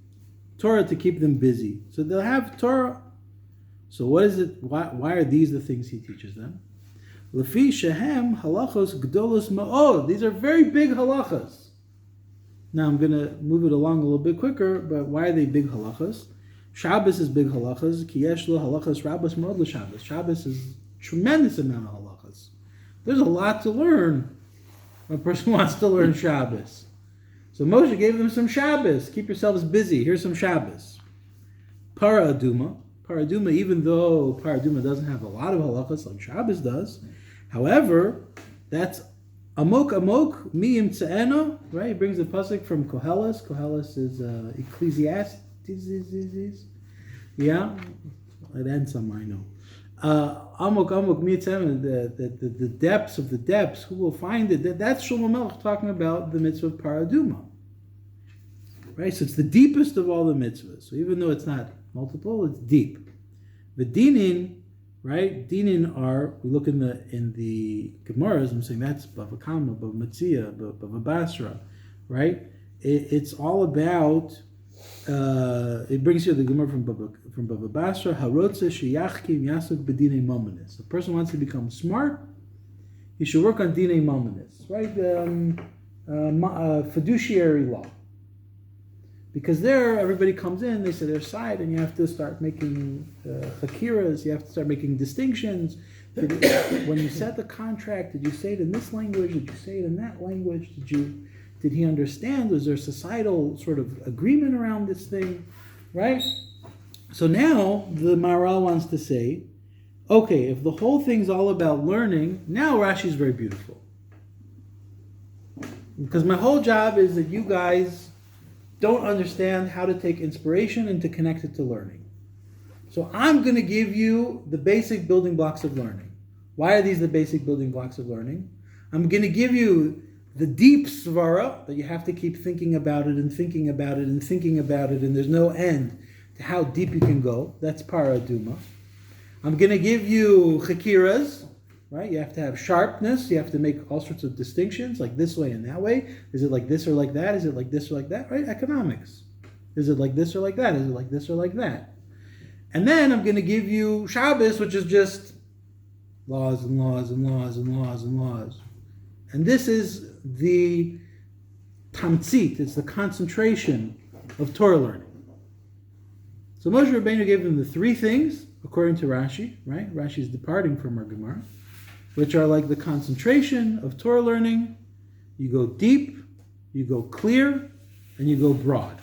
Torah to keep them busy. So they'll have Torah. So what is it? Why are these the things he teaches them? Lefi shehem halachos gdolos ma'od. These are very big halachas. Now I'm going to move it along a little bit quicker, but why are they big halachas? Shabbos is big halachas. Ki yesh lo halachas rabbos ma'od l'Shabbos. Shabbos is tremendous amount of halachas. There's a lot to learn when a person wants to learn Shabbos. So Moshe gave them some Shabbos. Keep yourselves busy. Here's some Shabbos. Para aduma. Paraduma, even though Paraduma doesn't have a lot of halachas like Shabbos does, however, that's amok mi imtzeeno, right? He brings a pasuk from Koheles. Koheles is Ecclesiastes. Yeah, it ends somewhere, I know. Amok mi imtzeeno, the depths of the depths. Who will find it? That's Shlomo Melech talking about the mitzvah of Paraduma, right? So it's the deepest of all the mitzvahs. So even though it's not multiple, it's deep. The dinin, right? Dinin are, we look in the Gemaras, I'm saying that's Bava Kama, Bava Metzia, Bava Basra, right? It's all about, it brings you the Gemara from Bava Basra, Harotze sheyachkim yasuk b'dinei momenis. A person wants to become smart, he should work on dinei momenis, right? Fiduciary law. Because there, everybody comes in, they say their side, and you have to start making hakiras, you have to start making distinctions. When you set the contract, did you say it in this language? Did you say it in that language? Did he understand? Was there societal sort of agreement around this thing? Right? So now, the Maharal wants to say, okay, if the whole thing's all about learning, now Rashi's very beautiful. Because my whole job is that you guys don't understand how to take inspiration and to connect it to learning. So I'm going to give you the basic building blocks of learning. Why are these the basic building blocks of learning? I'm going to give you the deep svara, that you have to keep thinking about it and thinking about it and thinking about it, and there's no end to how deep you can go. That's paraduma. I'm going to give you chakiras, right? You have to have sharpness. You have to make all sorts of distinctions, like this way and that way. Is it like this or like that? Is it like this or like that? Right? Economics. Is it like this or like that? Is it like this or like that? And then I'm going to give you Shabbos, which is just laws and laws and laws and laws and laws. And this is the tamtzit, it's the concentration of Torah learning. So Moshe Rabbeinu gave them the three things, according to Rashi, right? Rashi is departing from our Gemara, which are like the concentration of Torah learning. You go deep, you go clear, and you go broad.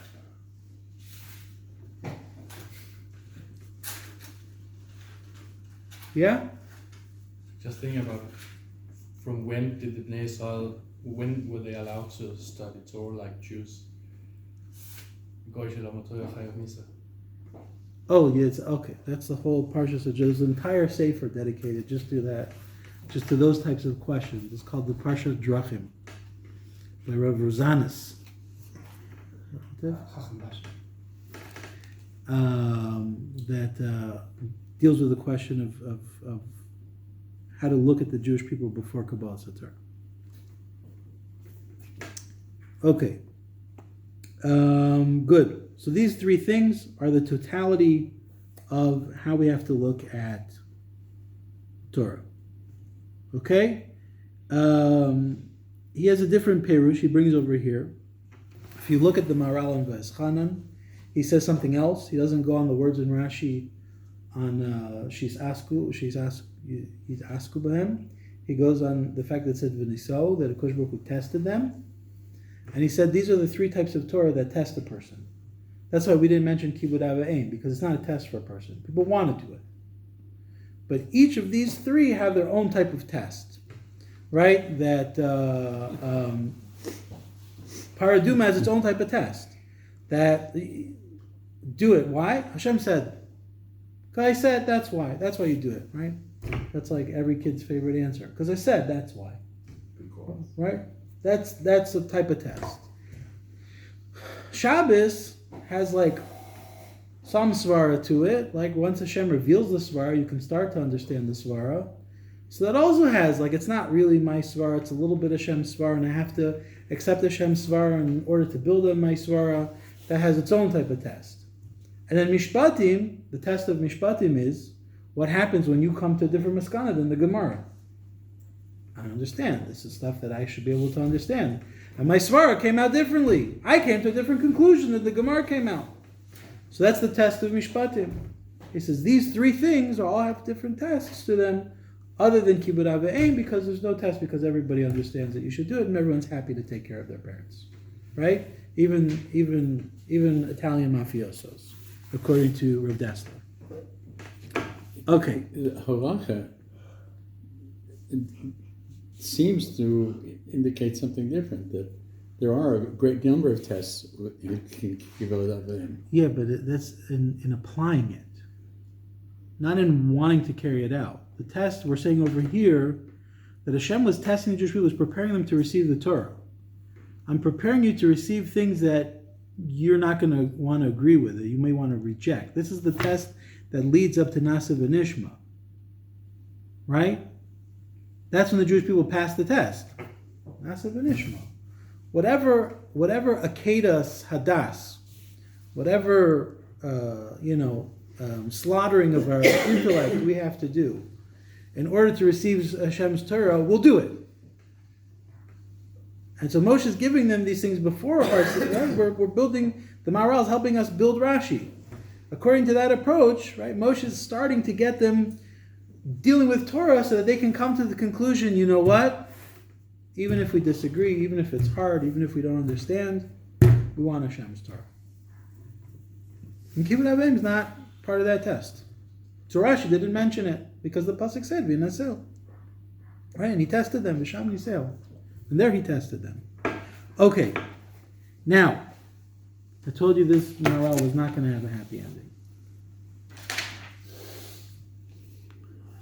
Yeah? Just thinking about from when did the Bnei Israel, when were they allowed to study Torah like Jews? Oh, yeah, it's okay. That's the whole Parshas of There's an entire sefer dedicated just to that, just to those types of questions. It's called the Parshas Drachim by Rav Rosanus. That deals with the question of how to look at the Jewish people before Kabbalah Satar. Okay. Good. So these three things are the totality of how we have to look at Torah. Okay? He has a different perush he brings over here. If you look at the Maharal and V'eschanan, he says something else. He doesn't go on the words in Rashi on he's asku b'hem. He goes on the fact that it said v'niso, that Akash Baruch Hu tested them. And he said these are the three types of Torah that test a person. That's why we didn't mention Kibud Av V'Ein, because it's not a test for a person. People want to do it. But each of these three have their own type of test. Right? That Paraduma has its own type of test. That do it. Why? Hashem said. Because I said, that's why. That's why you do it, right? That's like every kid's favorite answer. Because I said, that's why. Right? That's the type of test. Shabbos has like some svara to it. Like once Hashem reveals the svara, you can start to understand the svara. So that also has, like, it's not really my svara, it's a little bit Hashem's svara, and I have to accept Hashem's svara in order to build on my svara. That has its own type of test. And then Mishpatim, the test of Mishpatim is what happens when you come to a different maskana than the Gemara. I understand. This is stuff that I should be able to understand. And my svara came out differently. I came to a different conclusion than the Gemara came out. So that's the test of Mishpatim. He says these three things all have different tests to them, other than Kibud Av V'Ein, because there's no test, because everybody understands that you should do it, and everyone's happy to take care of their parents, right? Even Italian mafiosos, according to Rav Dessler. Okay. Halacha seems to indicate something different, that there are a great number of tests in. Yeah, but that's in applying it, not in wanting to carry it out. The test we're saying over here, that Hashem was testing the Jewish people, was preparing them to receive the Torah. I'm preparing you to receive things that you're not going to want to agree with, that you may want to reject. This is the test that leads up to Nasa v'Nishma. Right? That's when the Jewish people pass the test. Nasa v'Nishma. Whatever Akedas Hadas, whatever slaughtering of our intellect we have to do in order to receive Hashem's Torah, we'll do it. And so Moshe is giving them these things before we're building, the Maharal is helping us build Rashi. According to that approach, right, Moshe is starting to get them dealing with Torah so that they can come to the conclusion, you know what? Even if we disagree, even if it's hard, even if we don't understand, we want Hashem's Torah. And Kibud Av V'Ein is not part of that test. So Rashi didn't mention it because the pasuk said v'nasel, right? And he tested them v'sham nisel, and there he tested them. Okay, now I told you this Maharal was not going to have a happy ending.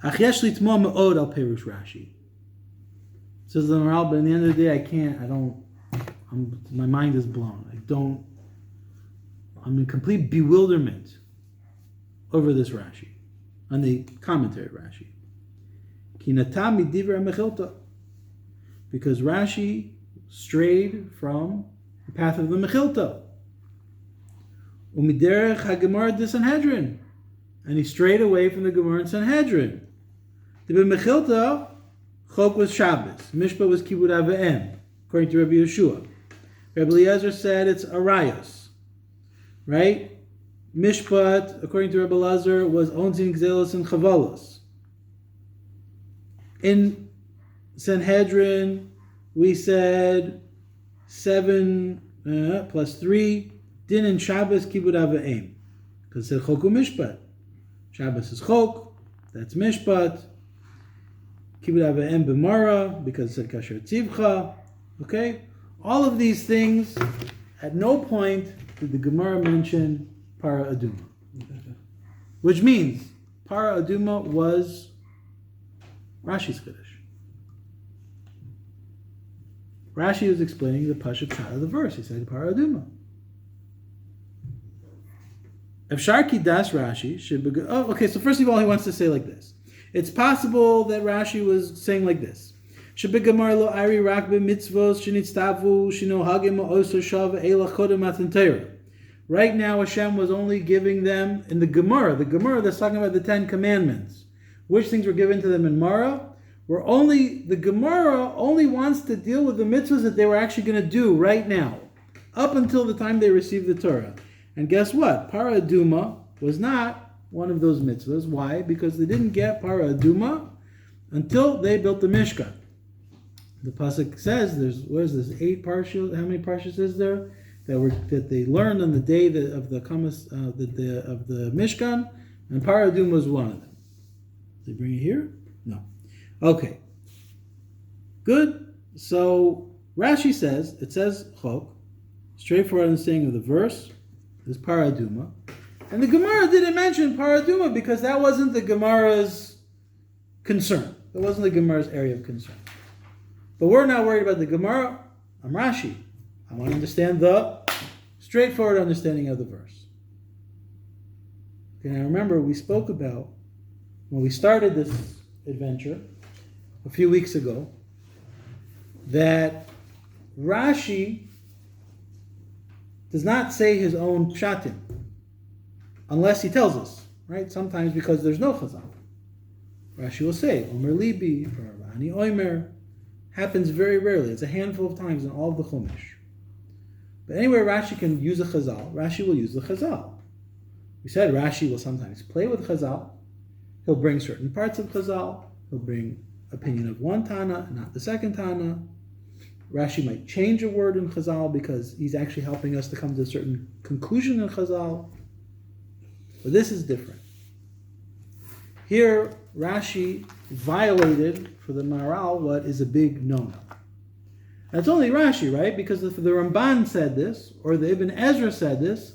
Ach yesh litmo me'od al perush Rashi. Says the Maharal, but at the end of the day, my mind is blown. I'm in complete bewilderment over this Rashi, on the commentary Rashi. Kinatami divrei mechilta, because Rashi strayed from the path of the mechilta. Umiderech hagemara de Sanhedrin, And he strayed away from the Gemara in Sanhedrin. The Mechilta, Chok was Shabbos. Mishpat was Kibud Avim, according to Rabbi Yeshua. Rabbi Eliezer said it's Arayos. Right? Mishpat, according to Rabbi Eliezer, was Onzin Gzelos and Chavalos. In Sanhedrin, we said 7 plus 3. Din and Shabbos Kibud Avim. Because it said Chok Mishpat. Shabbos is Chok. That's Mishpat. Kibud Avim B'mara, because it said Kasher Tzivcha. Okay? All of these things, at no point did the Gemara mention Para Aduma. Which means, Para Aduma was Rashi's Chiddush. Rashi was explaining the Pashat Pshat of the verse. He said Para Aduma. Efshar ki das Rashi should be. Oh, okay. So first of all, he wants to say like this. It's possible that Rashi was saying like this. Shabigamar lo ari rak b'mitzvos shenitztavu shino hagim oso shav eila chodem matan Torah. Right now, Hashem was only giving them in the Gemara that's talking about the 10 Commandments. Which things were given to them in Mara? The Gemara only wants to deal with the mitzvahs that they were actually going to do right now, up until the time they received the Torah. And guess what? Para Aduma was not one of those mitzvahs. Why? Because they didn't get Para Aduma until they built the Mishkan. The pasuk says there's 8 parshas. How many parshas is there that they learned on the day of the Mishkan, and Para Aduma was one of them. Did they bring it here? No. Okay. Good. So Rashi says it says Chok, straightforward understanding of the verse. Is Para Aduma. And the Gemara didn't mention Para Aduma because that wasn't the Gemara's concern. That wasn't the Gemara's area of concern. But we're not worried about the Gemara. I'm Rashi. I want to understand the straightforward understanding of the verse. Okay, now remember, we spoke about, when we started this adventure a few weeks ago, that Rashi does not say his own pshatim, unless he tells us, right? Sometimes because there's no chazal. Rashi will say, Omer Libi, or Ani Omer, happens very rarely. It's a handful of times in all of the Chumash. But anywhere Rashi can use a chazal, Rashi will use the chazal. We said Rashi will sometimes play with chazal. He'll bring certain parts of chazal. He'll bring opinion of one Tana, not the second Tana. Rashi might change a word in Chazal because he's actually helping us to come to a certain conclusion in Chazal. But this is different. Here, Rashi violated for the Maharal what is a big no-no. That's only Rashi, right? Because if the Ramban said this, or the Ibn Ezra said this,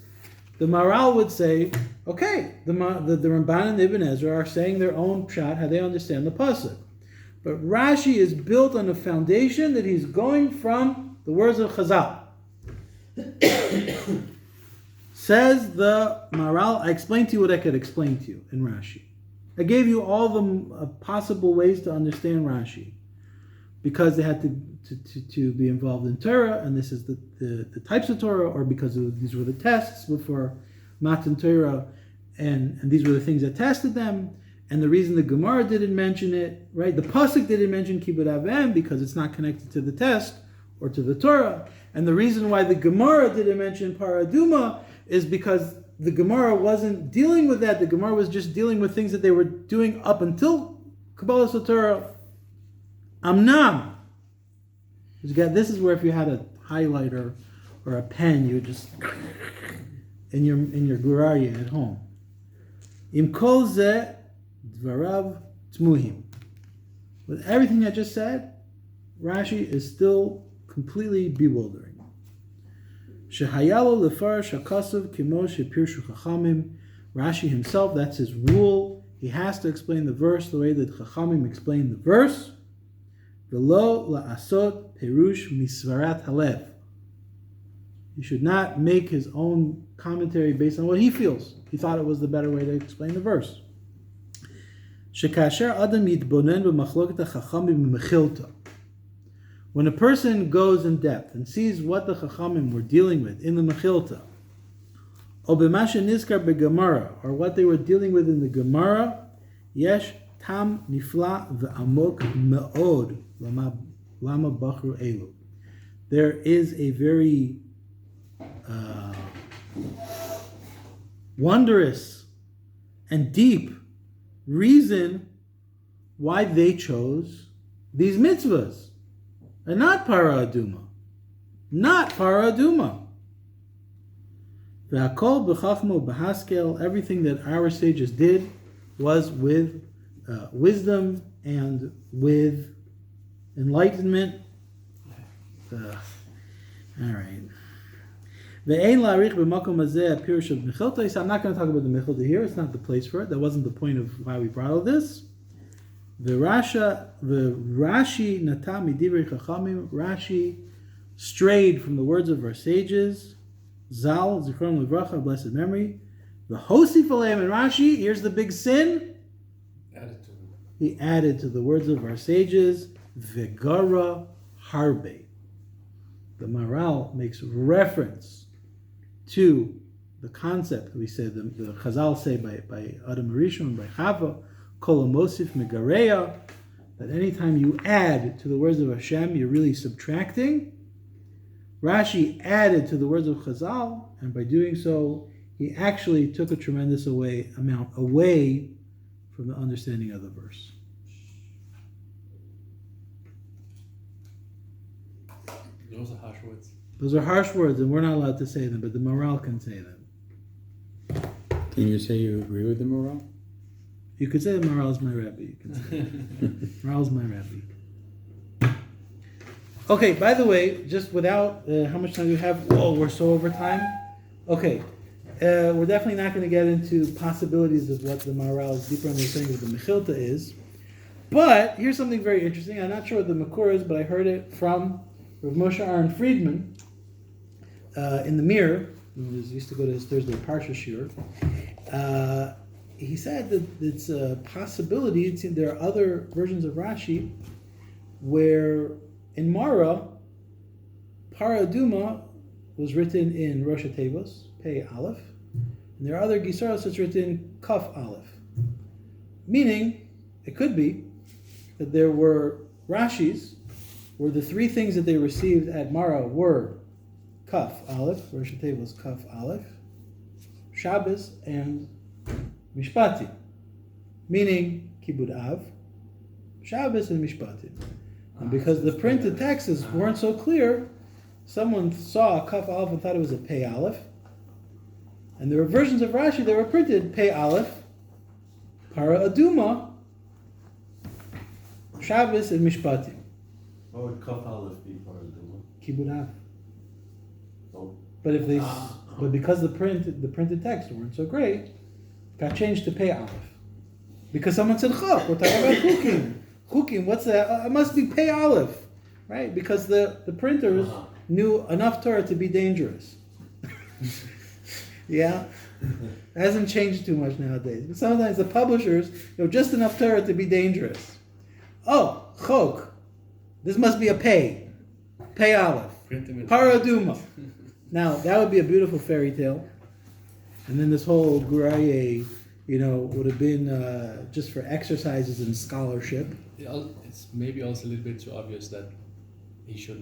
the Maharal would say, okay, the Ramban and the Ibn Ezra are saying their own pshat, how they understand the pasuk. But Rashi is built on a foundation that he's going from the words of Chazal. Says the Maharal, I explained to you what I could explain to you in Rashi. I gave you all the possible ways to understand Rashi, because they had to be involved in Torah, and this is the types of Torah, or because these were the tests before Matan Torah, and these were the things that tested them. And the reason the Gemara didn't mention it, right? The pasuk didn't mention Kibud Avim because it's not connected to the test or to the Torah. And the reason why the Gemara didn't mention Para Aduma is because the Gemara wasn't dealing with that. The Gemara was just dealing with things that they were doing up until Kabbalah Torah. Amnam. This is where if you had a highlighter or a pen, you would just in your gurarya at home. Im kol zeh dvarav tmuhim. With everything I just said, Rashi is still completely bewildering. Shehayalo lefarish hakasav kimo shepirshu chachamim. Rashi himself, that's his rule. He has to explain the verse the way that Chachamim explained the verse. V'lo la'asot perush misvarat halev. He should not make his own commentary based on what he feels. He thought it was the better way to explain the verse. Shekasher adam yitbonen b'machloket hachachamim mechilta. When a person goes in depth and sees what the Chachamim were dealing with in the Mechilta, Obemasha nizkar beGemara, or what they were dealing with in the Gemara, yesh tam nifla ve'amok me'od lama bachru elu. There is a very wondrous and deep reason why they chose these mitzvahs and not para aduma. Not para aduma. V'hakol b'chachmo b'haskel, everything that our sages did was with wisdom and with enlightenment. All right. Ve'ein la'arich b'makom hazeh pirush of mechilta. So I'm not going to talk about the mechilta here. It's not the place for it. That wasn't the point of why we brought all this. The Rashi nata midivrei chachamim. Rashi strayed from the words of our sages. Zal zichron levracha, blessed memory. The hosif aleim in Rashi. Here's the big sin. He added to the words of our sages. Vegara harbe. The Maharal makes reference to the concept we said, the Chazal say by Adam Rishon, by Chava, Kol Mosif Megareya, that anytime you add to the words of Hashem, you're really subtracting. Rashi added to the words of Chazal, and by doing so, he actually took a tremendous amount away from the understanding of the verse. Those are harsh words. Those are harsh words, and we're not allowed to say them, but the Maharal can say them. Can you say you agree with the Maharal? You could say the Maharal is my Rabbi. You can say Maharal is my Rabbi. Okay, by the way, just without, how much time do we have? Whoa, we're so over time. Okay, we're definitely not going to get into possibilities of what the Maharal's deeper understanding of the Mechilta is. But here's something very interesting. I'm not sure what the Makor is, but I heard it from Rav Moshe Aaron Friedman in the Mirror. He used to go to his Thursday Parsha Shiur. He said that it's a possibility. There are other versions of Rashi where in Mara, Paraduma was written in Rosh Tevos, Pei Aleph, and there are other Gisaros that's written Kaf Aleph. Meaning, it could be that there were Rashis where the three things that they received at Mara were Kaf Aleph, Rosh Tevos Kaf Aleph, Shabbos, and Mishpati, meaning Kibud Av, Shabbos, and Mishpati. And because the printed texts weren't so clear, someone saw Kaf Aleph and thought it was a Pei Aleph. And there were versions of Rashi that were printed Pei Aleph, Para Aduma, Shabbos, and Mishpati. What would Kaf Aleph be part of the one? Kibud Av. Oh. But if they, but because the printed texts weren't so great, got changed to Pei Aleph. Because someone said Chok, we're talking about Chukim. Chukim, what's that? It must be Pei Aleph, right? Because the printers knew enough Torah to be dangerous. Yeah? It hasn't changed too much nowadays. But sometimes the publishers know just enough Torah to be dangerous. Oh, Chok. This must be a Pei Aleph. Paraduma. Now, that would be a beautiful fairy tale. And then this whole Guraye, would have been just for exercises in scholarship. It's maybe also a little bit too obvious that he shouldn't